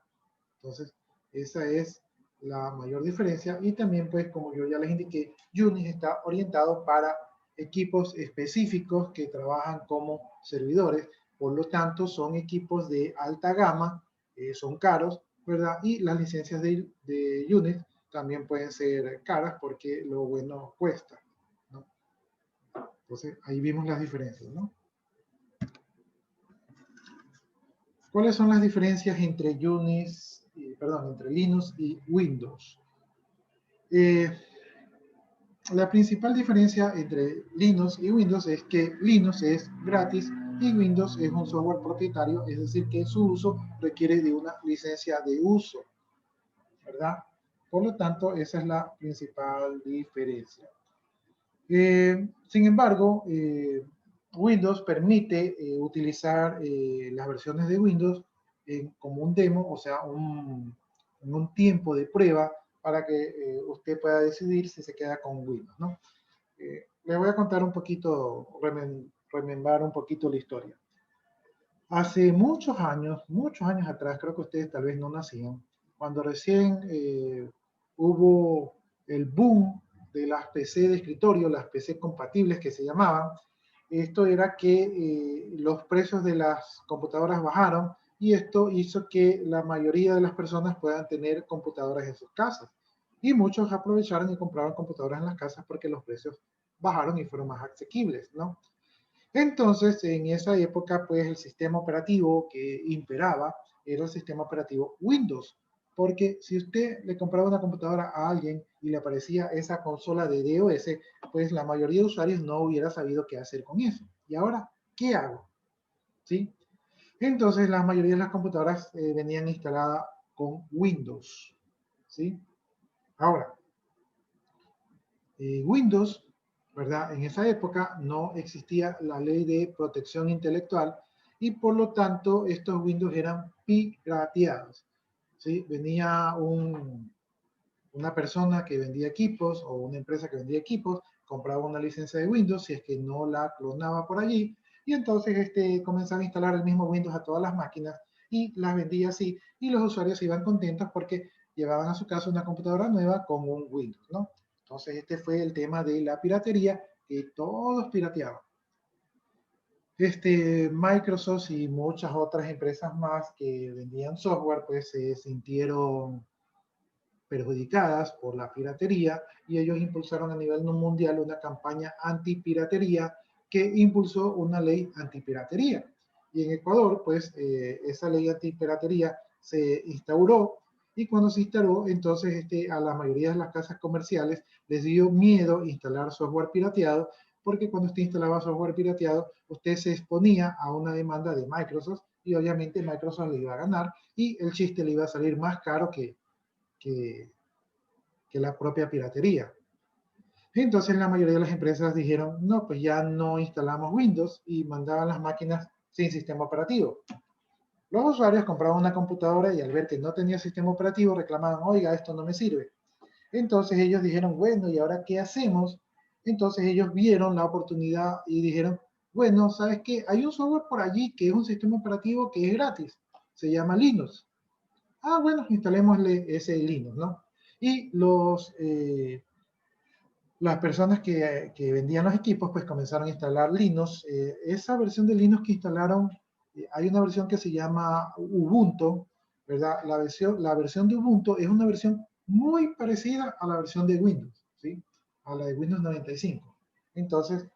[SPEAKER 1] Entonces, esa es la mayor diferencia. Y también, pues, como yo ya les indiqué, Unix está orientado para equipos específicos que trabajan como servidores. Por lo tanto, son equipos de alta gama, son caros, ¿verdad? Y las licencias de Unix también pueden ser caras porque lo bueno cuesta, ¿no? Entonces, ahí vimos las diferencias, ¿no? ¿Cuáles son las diferencias entre entre Linux y Windows? La principal diferencia entre Linux y Windows es que Linux es gratis y Windows es un software propietario, es decir, que su uso requiere de una licencia de uso, ¿verdad? Por lo tanto, esa es la principal diferencia. Sin embargo, Windows permite utilizar las versiones de Windows como un demo, o sea, en un tiempo de prueba para que usted pueda decidir si se queda con Windows, ¿no? Les voy a contar un poquito, remembrar un poquito la historia. Hace muchos años atrás, creo que ustedes tal vez no nacían, cuando recién hubo el boom de las PC de escritorio, las PC compatibles que se llamaban, esto era que los precios de las computadoras bajaron y esto hizo que la mayoría de las personas puedan tener computadoras en sus casas. Y muchos aprovecharon y compraron computadoras en las casas porque los precios bajaron y fueron más asequibles, ¿no? Entonces, en esa época, pues el sistema operativo que imperaba era el sistema operativo Windows. Porque si usted le compraba una computadora a alguien y le aparecía esa consola de DOS, pues la mayoría de usuarios no hubiera sabido qué hacer con eso. ¿Y ahora qué hago? ¿Sí? Entonces la mayoría de las computadoras venían instaladas con Windows. ¿Sí? Ahora, Windows, ¿verdad? En esa época no existía la ley de protección intelectual y por lo tanto estos Windows eran pirateados. ¿Sí? Venía una persona que vendía equipos o una empresa que vendía equipos, compraba una licencia de Windows si es que no la clonaba por allí y entonces comenzaba a instalar el mismo Windows a todas las máquinas y las vendía así y los usuarios iban contentos porque llevaban a su casa una computadora nueva con un Windows, ¿no? Entonces este fue el tema de la piratería, que todos pirateaban. Microsoft y muchas otras empresas más que vendían software, pues se sintieron perjudicadas por la piratería y ellos impulsaron a nivel mundial una campaña antipiratería que impulsó una ley antipiratería. Y en Ecuador, pues, esa ley antipiratería se instauró y cuando se instaló, entonces a la mayoría de las casas comerciales les dio miedo instalar software pirateado porque cuando usted instalaba software pirateado, usted se exponía a una demanda de Microsoft y obviamente Microsoft le iba a ganar y el chiste le iba a salir más caro que la propia piratería. Entonces la mayoría de las empresas dijeron, no, pues ya no instalamos Windows y mandaban las máquinas sin sistema operativo. Los usuarios compraban una computadora y al ver que no tenía sistema operativo reclamaban, oiga, esto no me sirve. Entonces ellos dijeron, bueno, ¿y ahora qué hacemos? Entonces ellos vieron la oportunidad y dijeron, bueno, ¿sabes qué? Hay un software por allí que es un sistema operativo que es gratis. Se llama Linux. Ah, bueno, instalémosle ese Linux, ¿no? Y las personas que vendían los equipos pues comenzaron a instalar Linux. Esa versión de Linux que instalaron, hay una versión que se llama Ubuntu, ¿verdad? La versión de Ubuntu es una versión muy parecida a la versión de Windows, ¿sí? A la de Windows 95. Entonces,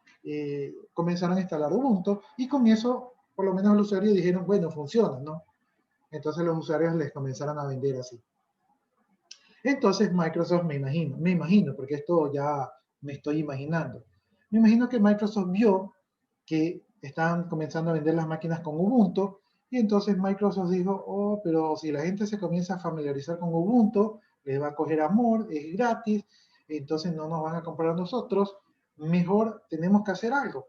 [SPEAKER 1] comenzaron a instalar Ubuntu y con eso, por lo menos los usuarios dijeron, bueno, funciona, ¿no? Entonces los usuarios les comenzaron a vender así. Entonces Microsoft, me imagino, porque esto ya me estoy imaginando. Me imagino que Microsoft vio que estaban comenzando a vender las máquinas con Ubuntu y entonces Microsoft dijo, oh, pero si la gente se comienza a familiarizar con Ubuntu, les va a coger amor, es gratis, entonces no nos van a comprar a nosotros, mejor tenemos que hacer algo.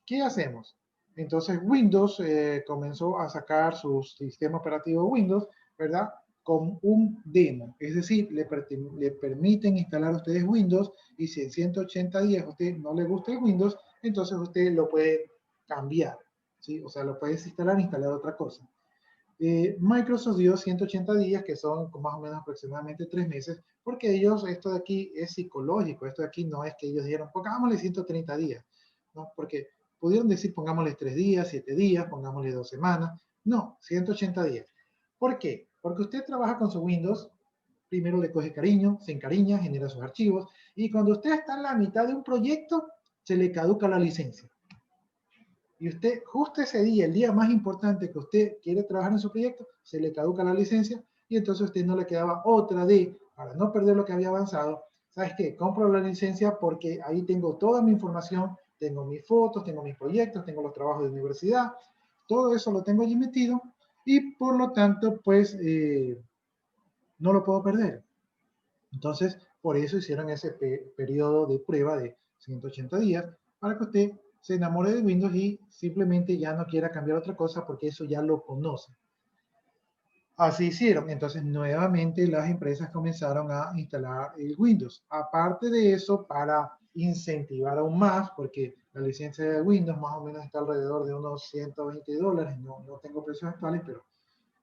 [SPEAKER 1] ¿Qué hacemos? Entonces Windows comenzó a sacar su sistema operativo Windows, ¿verdad? Con un demo, es decir, le permiten instalar a ustedes Windows y si en 180 días a usted no le gusta el Windows, entonces usted lo puede cambiar, ¿sí? O sea, lo puedes instalar e instalar otra cosa. Microsoft dio 180 días, que son más o menos aproximadamente 3 meses, porque ellos, esto de aquí es psicológico, esto de aquí no es que ellos dijeron, pongámosle 130 días, ¿no? Porque pudieron decir, pongámosle 3 días, 7 días, pongámosle 2 semanas, no, 180 días. ¿Por qué? Porque usted trabaja con su Windows, primero le coge cariño, se encariña, genera sus archivos, y cuando usted está en la mitad de un proyecto, se le caduca la licencia. Y usted, justo ese día, el día más importante que usted quiere trabajar en su proyecto, se le caduca la licencia, y entonces a usted no le quedaba otra de, para no perder lo que había avanzado, ¿sabes qué? Compro la licencia porque ahí tengo toda mi información, tengo mis fotos, tengo mis proyectos, tengo los trabajos de universidad, todo eso lo tengo allí metido, y por lo tanto, pues, no lo puedo perder. Entonces, por eso hicieron ese periodo de prueba de 180 días, para que usted se enamore de Windows y simplemente ya no quiera cambiar otra cosa porque eso ya lo conoce. Así hicieron. Entonces, nuevamente las empresas comenzaron a instalar el Windows. Aparte de eso, para incentivar aún más, porque la licencia de Windows más o menos está alrededor de unos $120. No tengo precios actuales, pero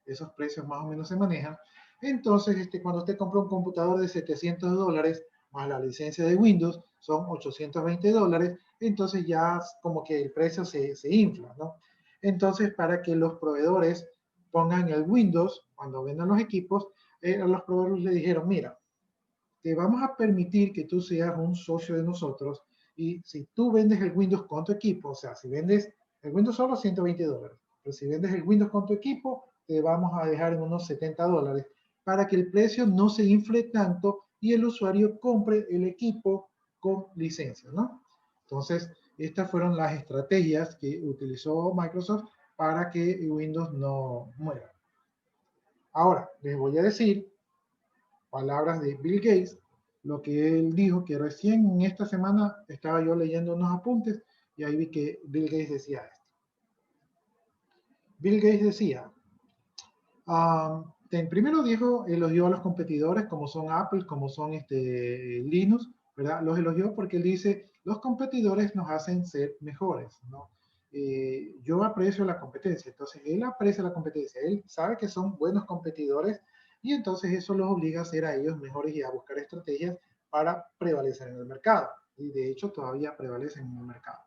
[SPEAKER 1] esos precios más o menos se manejan. Entonces, cuando usted compra un computador de $700 más la licencia de Windows, son $820, entonces ya como que el precio se infla, ¿no? Entonces, para que los proveedores pongan el Windows, cuando vendan los equipos, los proveedores le dijeron, mira, te vamos a permitir que tú seas un socio de nosotros y si tú vendes el Windows con tu equipo, o sea, si vendes el Windows solo $120, pero si vendes el Windows con tu equipo, te vamos a dejar en unos $70 para que el precio no se infle tanto y el usuario compre el equipo con licencia, ¿no? Entonces, estas fueron las estrategias que utilizó Microsoft para que Windows no muera. Ahora, les voy a decir palabras de Bill Gates, lo que él dijo, que recién en esta semana estaba yo leyendo unos apuntes y ahí vi que Bill Gates decía esto. Bill Gates decía, primero dijo, elogió a los competidores como son Apple, como son Linux, ¿verdad? Los elogió porque él dice, los competidores nos hacen ser mejores, ¿no? Yo aprecio la competencia, entonces él aprecia la competencia, él sabe que son buenos competidores y entonces eso los obliga a ser a ellos mejores y a buscar estrategias para prevalecer en el mercado. Y de hecho todavía prevalecen en el mercado.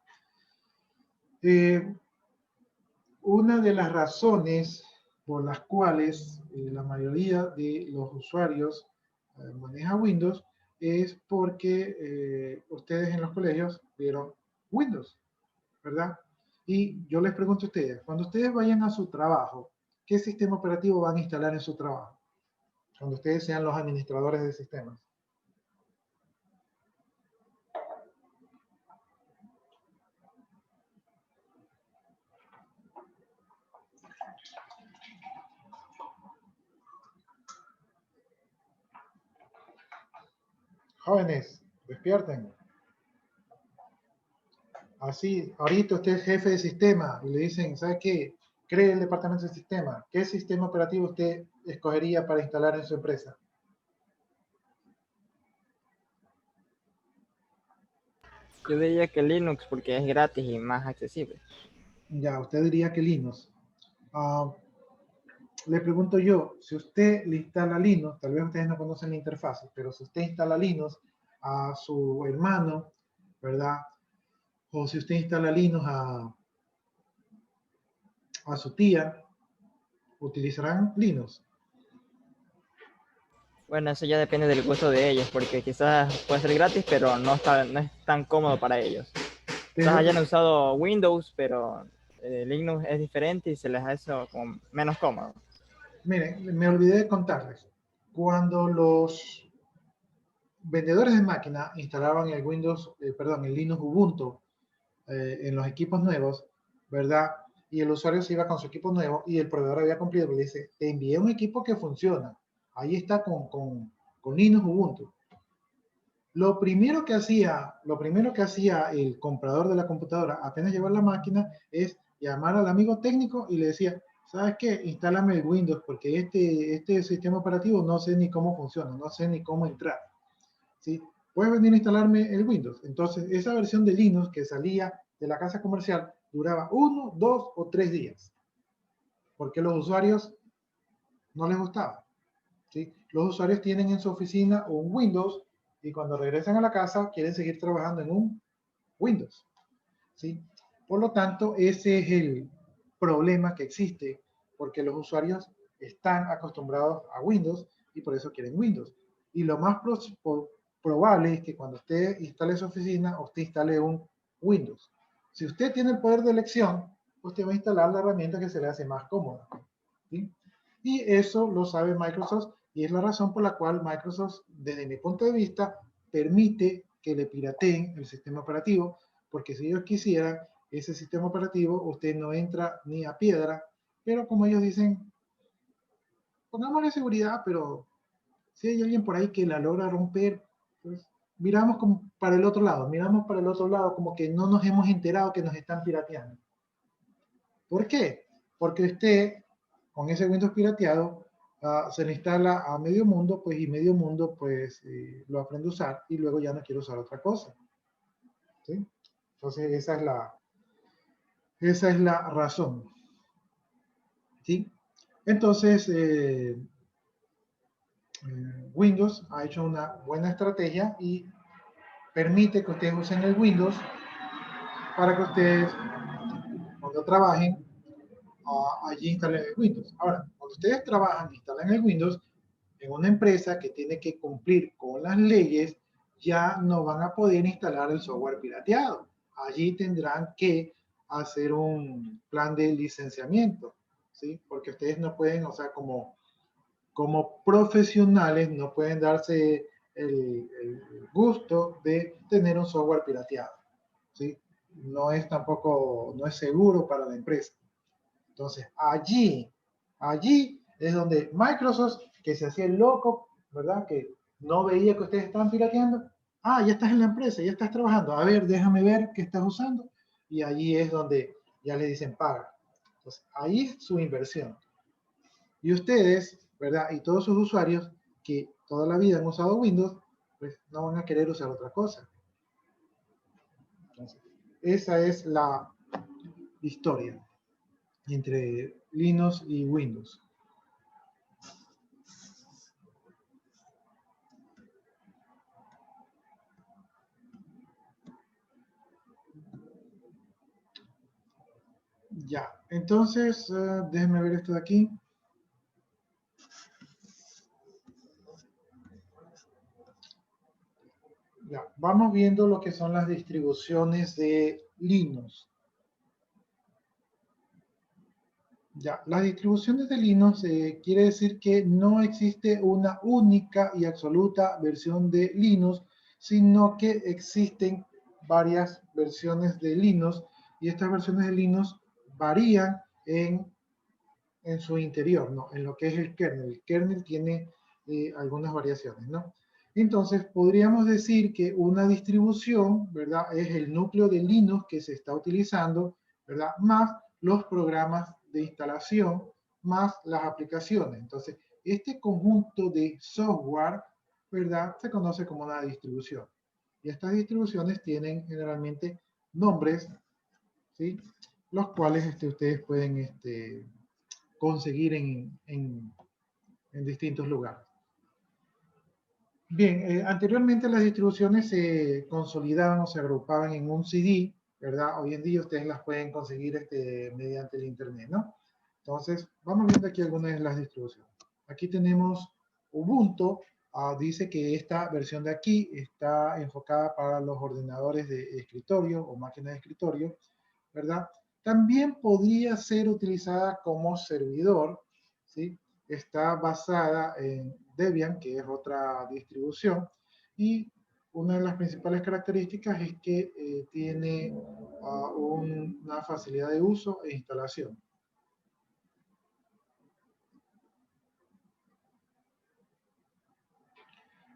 [SPEAKER 1] Una de las razones por las cuales la mayoría de los usuarios maneja Windows es porque ustedes en los colegios vieron Windows, ¿verdad? Y yo les pregunto a ustedes, cuando ustedes vayan a su trabajo, ¿qué sistema operativo van a instalar en su trabajo? Cuando ustedes sean los administradores de sistemas. Jóvenes, despierten. Así, ahorita usted es jefe de sistema y le dicen, ¿sabe qué? Cree el departamento de sistema. ¿Qué sistema operativo usted escogería para instalar en su empresa?
[SPEAKER 6] Yo diría que Linux porque es gratis y más accesible.
[SPEAKER 1] Ya, usted diría que Linux. Le pregunto yo, si usted le instala Linux, tal vez ustedes no conocen la interfaz, pero si usted instala Linux a su hermano, ¿verdad? O si usted instala Linux a su tía, utilizarán Linux.
[SPEAKER 6] Bueno, eso ya depende del gusto de ellos, porque quizás puede ser gratis, pero no es tan cómodo para ellos. Quizás hayan usado Windows, pero Linux es diferente y se les hace como menos cómodo.
[SPEAKER 1] Miren, me olvidé de contarles. Cuando los vendedores de máquina instalaban el el Linux Ubuntu en los equipos nuevos, ¿verdad? Y el usuario se iba con su equipo nuevo y el proveedor había cumplido, le dice, te envié un equipo que funciona. Ahí está con Linux Ubuntu. Lo primero que hacía el comprador de la computadora apenas llevar la máquina es llamar al amigo técnico y le decía, ¿sabes qué? Instálame el Windows porque este sistema operativo no sé ni cómo funciona, no sé ni cómo entrar. ¿Sí? Puedes venir a instalarme el Windows. Entonces, esa versión de Linux que salía de la casa comercial duraba 1, 2 o 3 días. Porque los usuarios no les gustaba. ¿Sí? Los usuarios tienen en su oficina un Windows y cuando regresan a la casa quieren seguir trabajando en un Windows. ¿Sí? Por lo tanto, ese es el problema que existe porque los usuarios están acostumbrados a Windows y por eso quieren Windows. Y lo más probable es que cuando usted instale su oficina, usted instale un Windows. Si usted tiene el poder de elección, usted va a instalar la herramienta que se le hace más cómoda. ¿Sí? Y eso lo sabe Microsoft y es la razón por la cual Microsoft, desde mi punto de vista, permite que le pirateen el sistema operativo, porque si ellos quisieran ese sistema operativo, usted no entra ni a piedra, pero como ellos dicen, pongámosle seguridad, pero si hay alguien por ahí que la logra romper, pues miramos como para el otro lado, como que no nos hemos enterado que nos están pirateando. ¿Por qué? Porque usted, con ese Windows pirateado, se le instala a medio mundo, pues, y medio mundo, pues, lo aprende a usar y luego ya no quiere usar otra cosa. ¿Sí? Entonces, esa es la razón. ¿Sí? Entonces, Windows ha hecho una buena estrategia y permite que ustedes usen el Windows para que ustedes, cuando trabajen, allí instalen el Windows. Ahora, cuando ustedes trabajan e instalan el Windows en una empresa que tiene que cumplir con las leyes, ya no van a poder instalar el software pirateado. Allí tendrán que hacer un plan de licenciamiento, ¿sí? Porque ustedes no pueden, o sea, como como profesionales no pueden darse el gusto de tener un software pirateado, ¿sí? No es tampoco, no es seguro para la empresa. Entonces, allí es donde Microsoft, que se hacía el loco, ¿verdad? Que no veía que ustedes estaban pirateando. Ah, ya estás en la empresa, ya estás trabajando. A ver, déjame ver qué estás usando. Y allí es donde ya le dicen paga. Entonces, ahí es su inversión. Y ustedes, ¿verdad? Y todos sus usuarios que toda la vida han usado Windows, pues no van a querer usar otra cosa. Entonces, esa es la historia entre Linux y Windows. Ya, entonces, déjenme ver esto de aquí. Ya, vamos viendo lo que son las distribuciones de Linux. Ya, las distribuciones de Linux quiere decir que no existe una única y absoluta versión de Linux, sino que existen varias versiones de Linux y estas versiones de Linux varían en su interior, ¿no? En lo que es el kernel. El kernel tiene algunas variaciones, ¿no? Entonces, podríamos decir que una distribución, ¿verdad? Es el núcleo de Linux que se está utilizando, ¿verdad? Más los programas de instalación, más las aplicaciones. Entonces, este conjunto de software, ¿verdad? Se conoce como una distribución. Y estas distribuciones tienen generalmente nombres, ¿sí? Los cuales ustedes pueden conseguir en distintos lugares. Bien, anteriormente las distribuciones se consolidaban o se agrupaban en un CD, ¿verdad? Hoy en día ustedes las pueden conseguir mediante el internet, ¿no? Entonces, vamos viendo aquí algunas de las distribuciones. Aquí tenemos Ubuntu, dice que esta versión de aquí está enfocada para los ordenadores de escritorio o máquinas de escritorio, ¿verdad? También podría ser utilizada como servidor, ¿sí? Está basada en Debian, que es otra distribución, y una de las principales características es que tiene una facilidad de uso e instalación.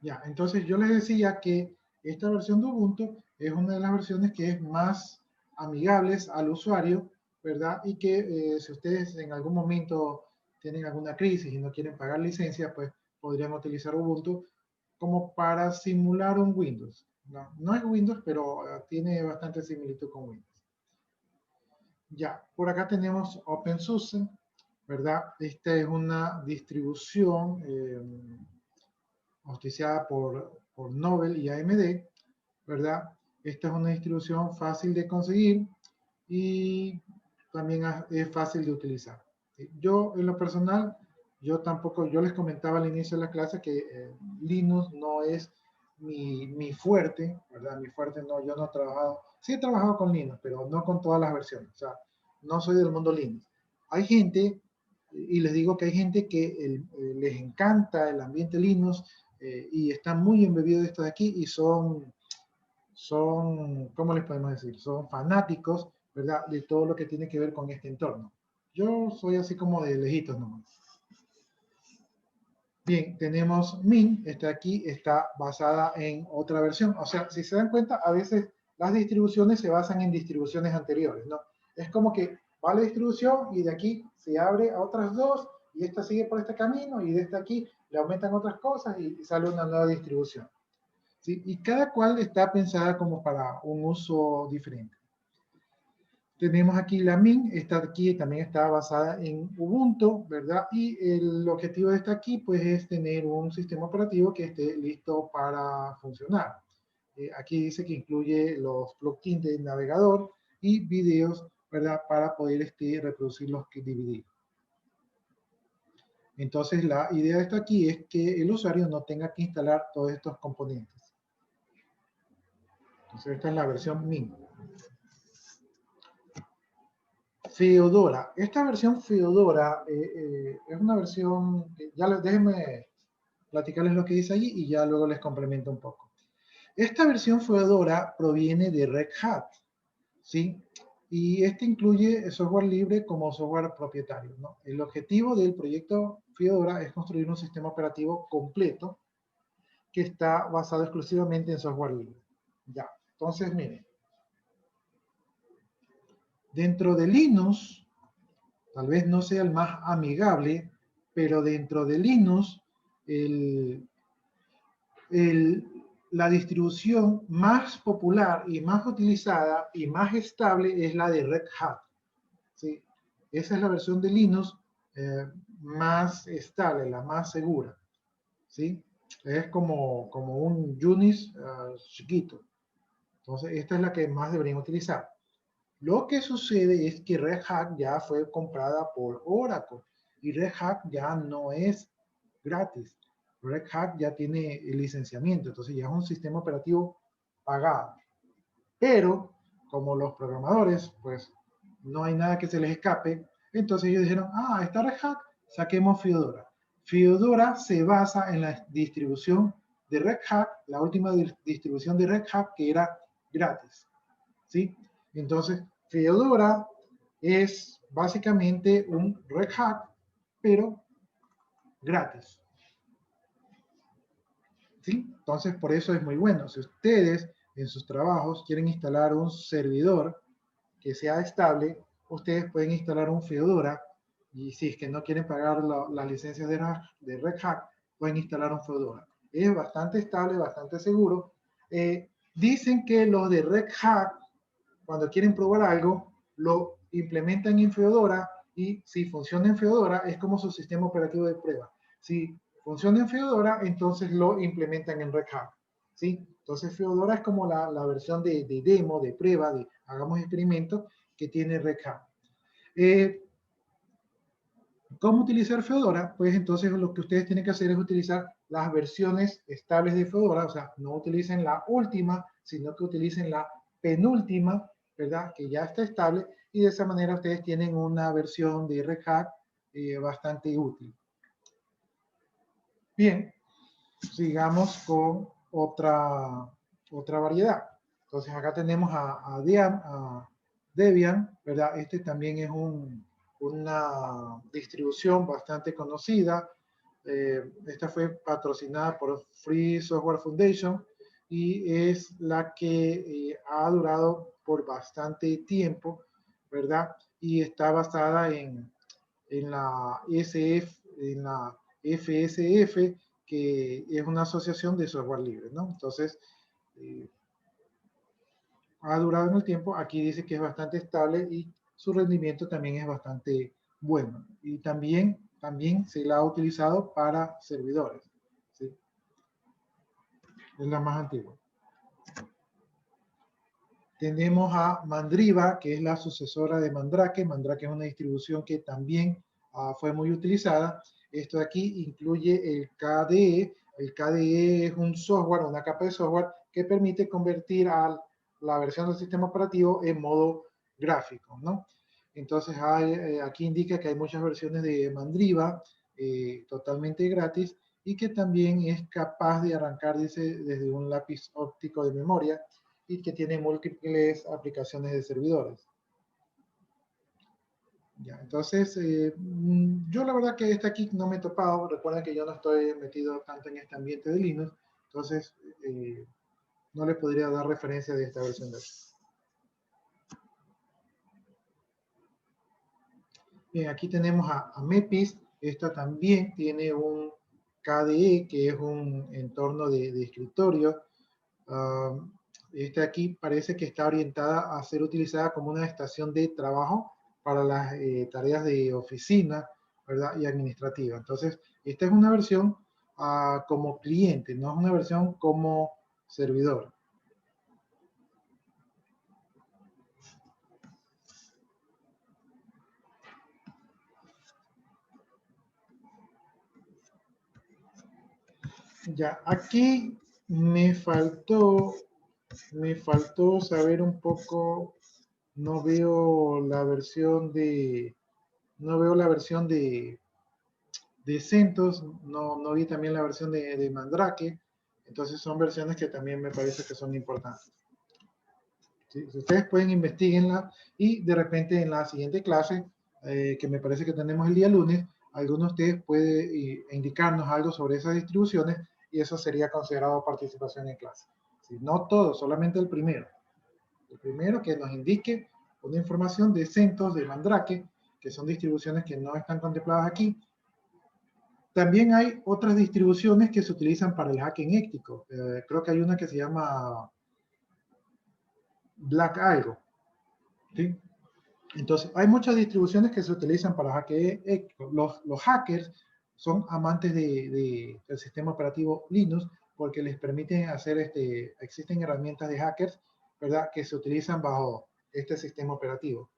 [SPEAKER 1] Ya, entonces yo les decía que esta versión de Ubuntu es una de las versiones que es más amigables al usuario, ¿verdad? Y que si ustedes en algún momento tienen alguna crisis y no quieren pagar licencia, pues podrían utilizar Ubuntu como para simular un Windows. No es Windows, pero tiene bastante similitud con Windows. Ya, por acá tenemos OpenSUSE, ¿verdad? Esta es una distribución auspiciada por Nobel y AMD, ¿verdad? Esta es una distribución fácil de conseguir y también es fácil de utilizar. Yo, en lo personal, yo les comentaba al inicio de la clase que Linux no es mi fuerte, ¿verdad? Mi fuerte no, yo no he trabajado, sí he trabajado con Linux, pero no con todas las versiones, o sea, no soy del mundo Linux. Hay gente, y les digo que hay gente que les encanta el ambiente Linux y están muy embebidos de esto de aquí y son, ¿cómo les podemos decir? Son fanáticos, ¿verdad? De todo lo que tiene que ver con este entorno. Yo soy así como de lejitos nomás. Bien, tenemos Mint, esta aquí está basada en otra versión. O sea, si se dan cuenta, a veces las distribuciones se basan en distribuciones anteriores, ¿no? Es como que va la distribución y de aquí se abre a otras dos y esta sigue por este camino y de esta aquí le aumentan otras cosas y sale una nueva distribución, ¿sí? Y cada cual está pensada como para un uso diferente. Tenemos aquí la Mint, esta aquí también está basada en Ubuntu, ¿verdad? Y el objetivo de esta aquí, pues, es tener un sistema operativo que esté listo para funcionar. Aquí dice que incluye los plugins de navegador y videos, ¿verdad? Para poder reproducir los DVD. Entonces, la idea de esto aquí es que el usuario no tenga que instalar todos estos componentes. Entonces, esta es la versión Mint. Feodora. Esta versión Feodora es una versión, déjenme platicarles lo que dice allí y ya luego les complemento un poco. Esta versión Feodora proviene de Red Hat, ¿sí? Y este incluye software libre como software propietario, ¿no? El objetivo del proyecto Feodora es construir un sistema operativo completo que está basado exclusivamente en software libre. Ya, entonces miren. Dentro de Linux, tal vez no sea el más amigable, pero dentro de Linux, la distribución más popular y más utilizada y más estable es la de Red Hat. ¿Sí? Esa es la versión de Linux más estable, la más segura. ¿Sí? Es como un Unix chiquito. Entonces, esta es la que más deberían utilizar. Lo que sucede es que Red Hat ya fue comprada por Oracle y Red Hat ya no es gratis. Red Hat ya tiene el licenciamiento, entonces ya es un sistema operativo pagado. Pero, como los programadores, pues no hay nada que se les escape, entonces ellos dijeron, está Red Hat, saquemos Feodora. Feodora se basa en la distribución de Red Hat, la última distribución de Red Hat que era gratis. ¿Sí? Entonces, Feodora es básicamente un Red Hat, pero gratis. ¿Sí? Entonces, por eso es muy bueno. Si ustedes en sus trabajos quieren instalar un servidor que sea estable, ustedes pueden instalar un Feodora y si es que no quieren pagar las licencias de Red Hat, pueden instalar un Feodora. Es bastante estable, bastante seguro. Dicen que los de Red Hat, cuando quieren probar algo, lo implementan en Feodora y si funciona en Feodora es como su sistema operativo de prueba. Si funciona en Feodora, entonces lo implementan en Red Hat. ¿Sí? Entonces Feodora es como la versión de demo, de prueba, de hagamos experimentos que tiene Red Hat. ¿Cómo utilizar Feodora? Pues entonces lo que ustedes tienen que hacer es utilizar las versiones estables de Feodora, o sea, no utilicen la última, sino que utilicen la penúltima, ¿verdad? Que ya está estable y de esa manera ustedes tienen una versión de Red Hat bastante útil. Bien, sigamos con otra variedad. Entonces acá tenemos a Debian, ¿verdad? Este también es una distribución bastante conocida. Esta fue patrocinada por Free Software Foundation y es la que ha durado por bastante tiempo, ¿verdad? Y está basada en la FSF, que es una asociación de software libre, ¿no? Entonces, ha durado en el tiempo. Aquí dice que es bastante estable y su rendimiento también es bastante bueno. Y también se la ha utilizado para servidores. ¿Sí? Es la más antigua. Tenemos a Mandriva, que es la sucesora de Mandrake. Mandrake es una distribución que también fue muy utilizada. Esto de aquí incluye el KDE. El KDE es un software, una capa de software que permite convertir a la versión del sistema operativo en modo gráfico, ¿no? Entonces aquí indica que hay muchas versiones de Mandriva totalmente gratis y que también es capaz de arrancar desde un lápiz óptico de memoria y que tiene múltiples aplicaciones de servidores. Ya, entonces, yo la verdad que esta aquí no me he topado. Recuerden que yo no estoy metido tanto en este ambiente de Linux, entonces no les podría dar referencia de esta versión de aquí. Bien, aquí tenemos a Mepis. Esta también tiene un KDE, que es un entorno de escritorio. Esta aquí parece que está orientada a ser utilizada como una estación de trabajo para las tareas de oficina, ¿verdad? Y administrativa. Entonces, esta es una versión como cliente, no es una versión como servidor. Ya, aquí me faltó saber un poco no veo la versión de, de CentOS, no vi también la versión de Mandrake. Entonces son versiones que también me parece que son importantes. ¿Sí? Si ustedes pueden, investiguenla y de repente en la siguiente clase, que me parece que tenemos el día lunes, alguno de ustedes puede indicarnos algo sobre esas distribuciones y eso sería considerado participación en clase. ¿Sí? No todo, solamente el primero. El primero que nos indique una información de CentOS, de Mandrake, que son distribuciones que no están contempladas aquí. También hay otras distribuciones que se utilizan para el hacking ético. Creo que hay una que se llama Black algo. ¿Sí? Entonces, hay muchas distribuciones que se utilizan para hacking ético. Los hackers son amantes del sistema operativo Linux porque les permiten hacer, existen herramientas de hackers, ¿verdad?, que se utilizan bajo este sistema operativo.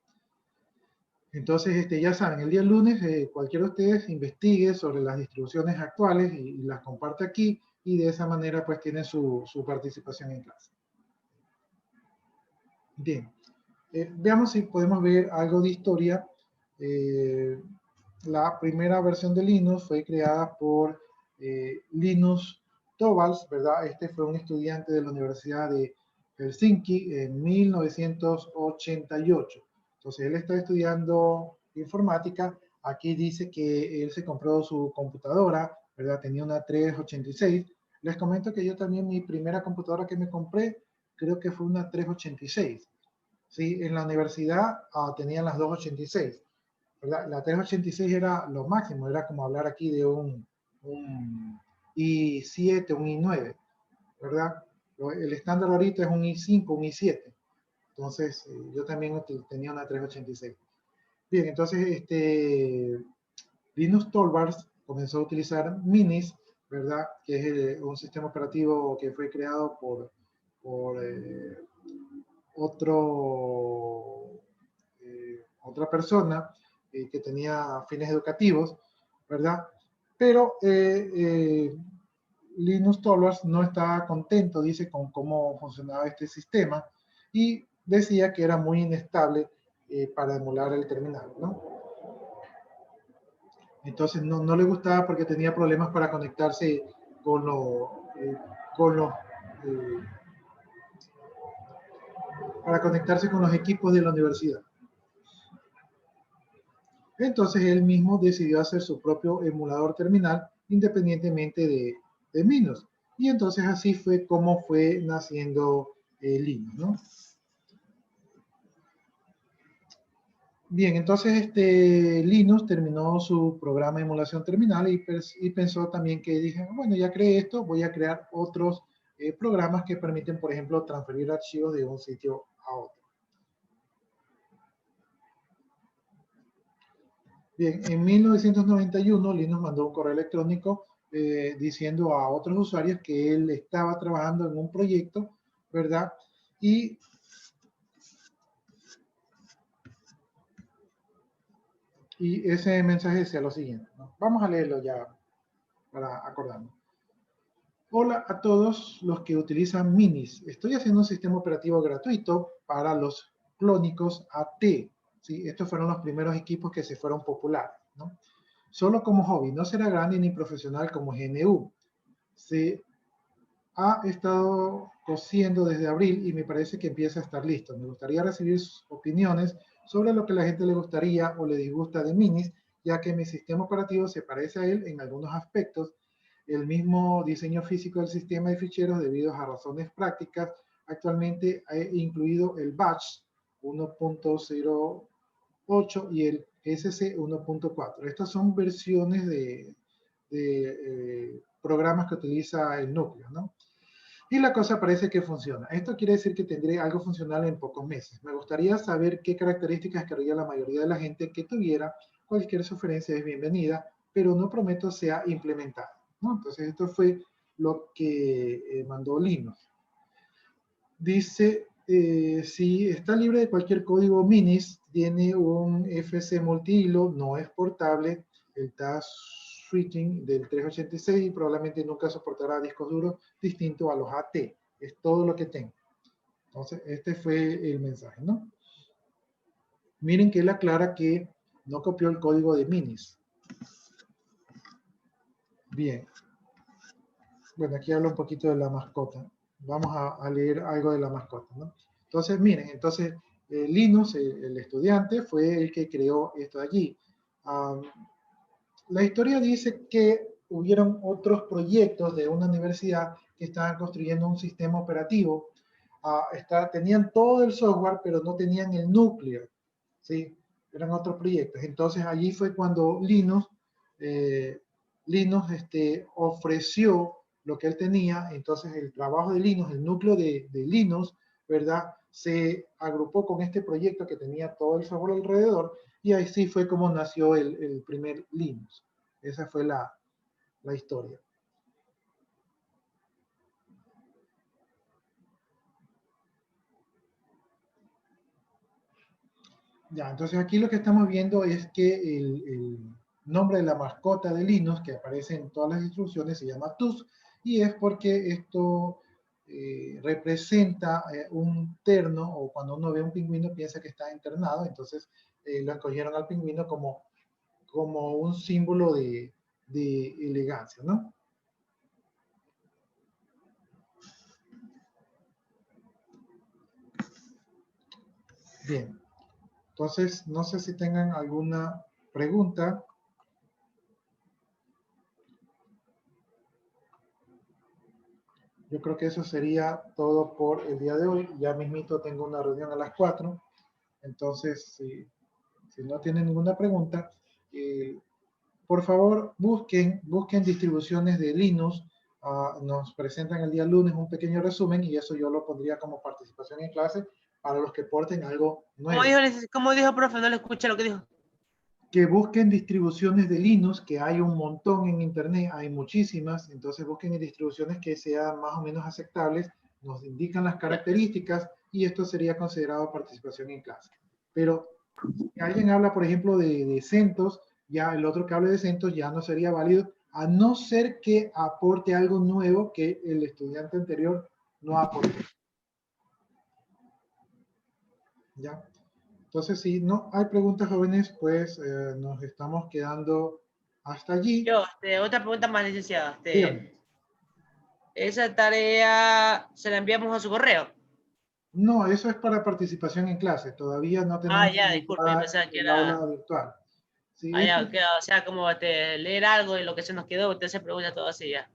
[SPEAKER 1] Entonces, ya saben, el día lunes cualquiera de ustedes investigue sobre las distribuciones actuales y las comparte aquí y de esa manera pues tienen su participación en clase. Bien, veamos si podemos ver algo de historia. La primera versión de Linux fue creada por Linus Torvalds, ¿verdad? Este fue un estudiante de la Universidad de Helsinki en 1988. Entonces, él está estudiando informática. Aquí dice que él se compró su computadora, ¿verdad? Tenía una 386. Les comento que yo también, mi primera computadora que me compré, creo que fue una 386. ¿Sí? En la universidad tenían las 286. ¿Verdad? La 386 era lo máximo, era como hablar aquí de un i7, un i9, ¿verdad? El estándar ahorita es un i5, un i7. Entonces, yo también tenía una 386. Bien, entonces, Linus Torvalds comenzó a utilizar Minis, ¿verdad? Que es un sistema operativo que fue creado por otra persona que tenía fines educativos, ¿verdad? Pero Linus Torvalds no estaba contento, dice, con cómo funcionaba este sistema y decía que era muy inestable para emular el terminal, ¿no? Entonces no le gustaba porque tenía problemas para conectarse con los equipos de la universidad. Entonces él mismo decidió hacer su propio emulador terminal independientemente de Linux. Y entonces así fue como fue naciendo Linux, ¿no? Bien, entonces Linux terminó su programa de emulación terminal y pensó también que dije, bueno, ya creé esto, voy a crear otros programas que permiten, por ejemplo, transferir archivos de un sitio a otro. Bien, en 1991 Linus mandó un correo electrónico diciendo a otros usuarios que él estaba trabajando en un proyecto, ¿verdad? Y ese mensaje decía lo siguiente, ¿no? Vamos a leerlo ya para acordarnos. Hola a todos los que utilizan Minis. Estoy haciendo un sistema operativo gratuito para los clónicos AT. ¿Sí? Estos fueron los primeros equipos que se fueron populares, ¿no? Solo como hobby, no será grande ni profesional como GNU. Se ha estado cosiendo desde abril y me parece que empieza a estar listo. Me gustaría recibir sus opiniones sobre lo que a la gente le gustaría o le disgusta de Minis, ya que mi sistema operativo se parece a él en algunos aspectos. El mismo diseño físico del sistema de ficheros debido a razones prácticas. Actualmente he incluido el Batch 1.08 y el SC 1.4. Estas son versiones de programas que utiliza el núcleo, ¿no? Y la cosa parece que funciona. Esto quiere decir que tendré algo funcional en pocos meses. Me gustaría saber qué características querría la mayoría de la gente que tuviera. Cualquier sugerencia es bienvenida, pero no prometo sea implementada, ¿no? Entonces esto fue lo que mandó Linus. Dice, si está libre de cualquier código Minis, tiene un FC multihilo, no es portable, el task switching del 386 y probablemente nunca soportará discos duros distintos a los AT. Es todo lo que tengo. Entonces, este fue el mensaje, ¿no? miren que él aclara que no copió el código de Minis. Bien. Bueno, aquí habla un poquito de la mascota. Vamos a leer algo de la mascota, ¿no? Entonces, miren, entonces Linus, el estudiante, fue el que creó esto de allí. La historia dice que hubieron otros proyectos de una universidad que estaban construyendo un sistema operativo. Tenían todo el software, pero no tenían el núcleo, ¿sí? Eran otros proyectos. Entonces, allí fue cuando Linus ofreció lo que él tenía. Entonces, el trabajo de Linus, el núcleo de Linus, ¿verdad? Se agrupó con este proyecto que tenía todo el software alrededor, y así fue como nació el primer Linux. Esa fue la historia. Ya, entonces aquí lo que estamos viendo es que el nombre de la mascota de Linux que aparece en todas las instrucciones se llama TUS, y es porque esto representa un terno, o cuando uno ve un pingüino piensa que está internado, entonces lo escogieron al pingüino como un símbolo de elegancia, ¿no? Bien, entonces no sé si tengan alguna pregunta. Yo creo que eso sería todo por el día de hoy. Ya mismito tengo una reunión a las 4. Entonces, si no tienen ninguna pregunta, por favor, busquen distribuciones de Linux. Nos presentan el día lunes un pequeño resumen, y eso yo lo pondría como participación en clase para los que porten algo nuevo.
[SPEAKER 8] ¿Cómo dijo, profe? No le escuché lo que dijo.
[SPEAKER 1] Que busquen distribuciones de Linux, que hay un montón en internet, hay muchísimas. Entonces busquen distribuciones que sean más o menos aceptables, nos indican las características, y esto sería considerado participación en clase. Pero si alguien habla, por ejemplo, de CentOS, ya el otro que hable de CentOS ya no sería válido, a no ser que aporte algo nuevo que el estudiante anterior no aportó. ¿Ya? Entonces, si no hay preguntas, jóvenes, pues nos estamos quedando hasta allí.
[SPEAKER 8] Otra pregunta más, licenciada.
[SPEAKER 1] Dígame.
[SPEAKER 8] ¿Esa tarea se la enviamos a su correo?
[SPEAKER 1] No, eso es para participación en clase. Todavía no tenemos
[SPEAKER 8] Disculpe, pensaba que
[SPEAKER 1] el
[SPEAKER 8] era...
[SPEAKER 1] aula virtual. Sí,
[SPEAKER 8] o sea, como leer algo de lo que se nos quedó, usted se pregunta todo así ya.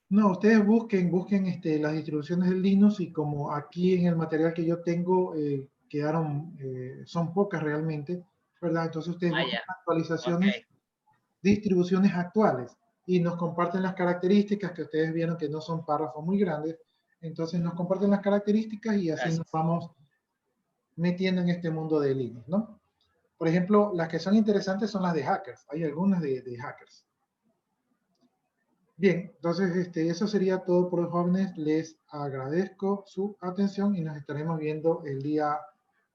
[SPEAKER 1] No, ustedes busquen las distribuciones del Linux, y como aquí en el material que yo tengo son pocas realmente, ¿verdad? Entonces ustedes buscan actualizaciones, distribuciones actuales, y nos comparten las características, que ustedes vieron que no son párrafos muy grandes. Entonces nos comparten las características, y así nos vamos metiendo en este mundo de Linux, ¿no? Por ejemplo, las que son interesantes son las de hackers. Hay algunas de hackers. Bien, entonces eso sería todo por hoy, jóvenes. Les agradezco su atención, y nos estaremos viendo el día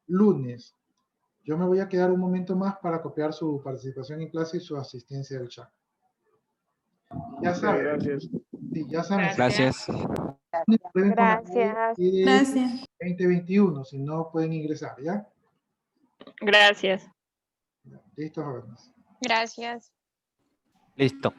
[SPEAKER 1] lunes. Yo me voy a quedar un momento más para copiar su participación en clase y su asistencia al chat. Ya saben.
[SPEAKER 7] Gracias.
[SPEAKER 1] Sí, ya saben.
[SPEAKER 3] Gracias.
[SPEAKER 2] Gracias.
[SPEAKER 1] 2021, si no pueden ingresar, ¿ya?
[SPEAKER 2] Gracias.
[SPEAKER 1] Listo, jóvenes.
[SPEAKER 2] Gracias.
[SPEAKER 3] Listo.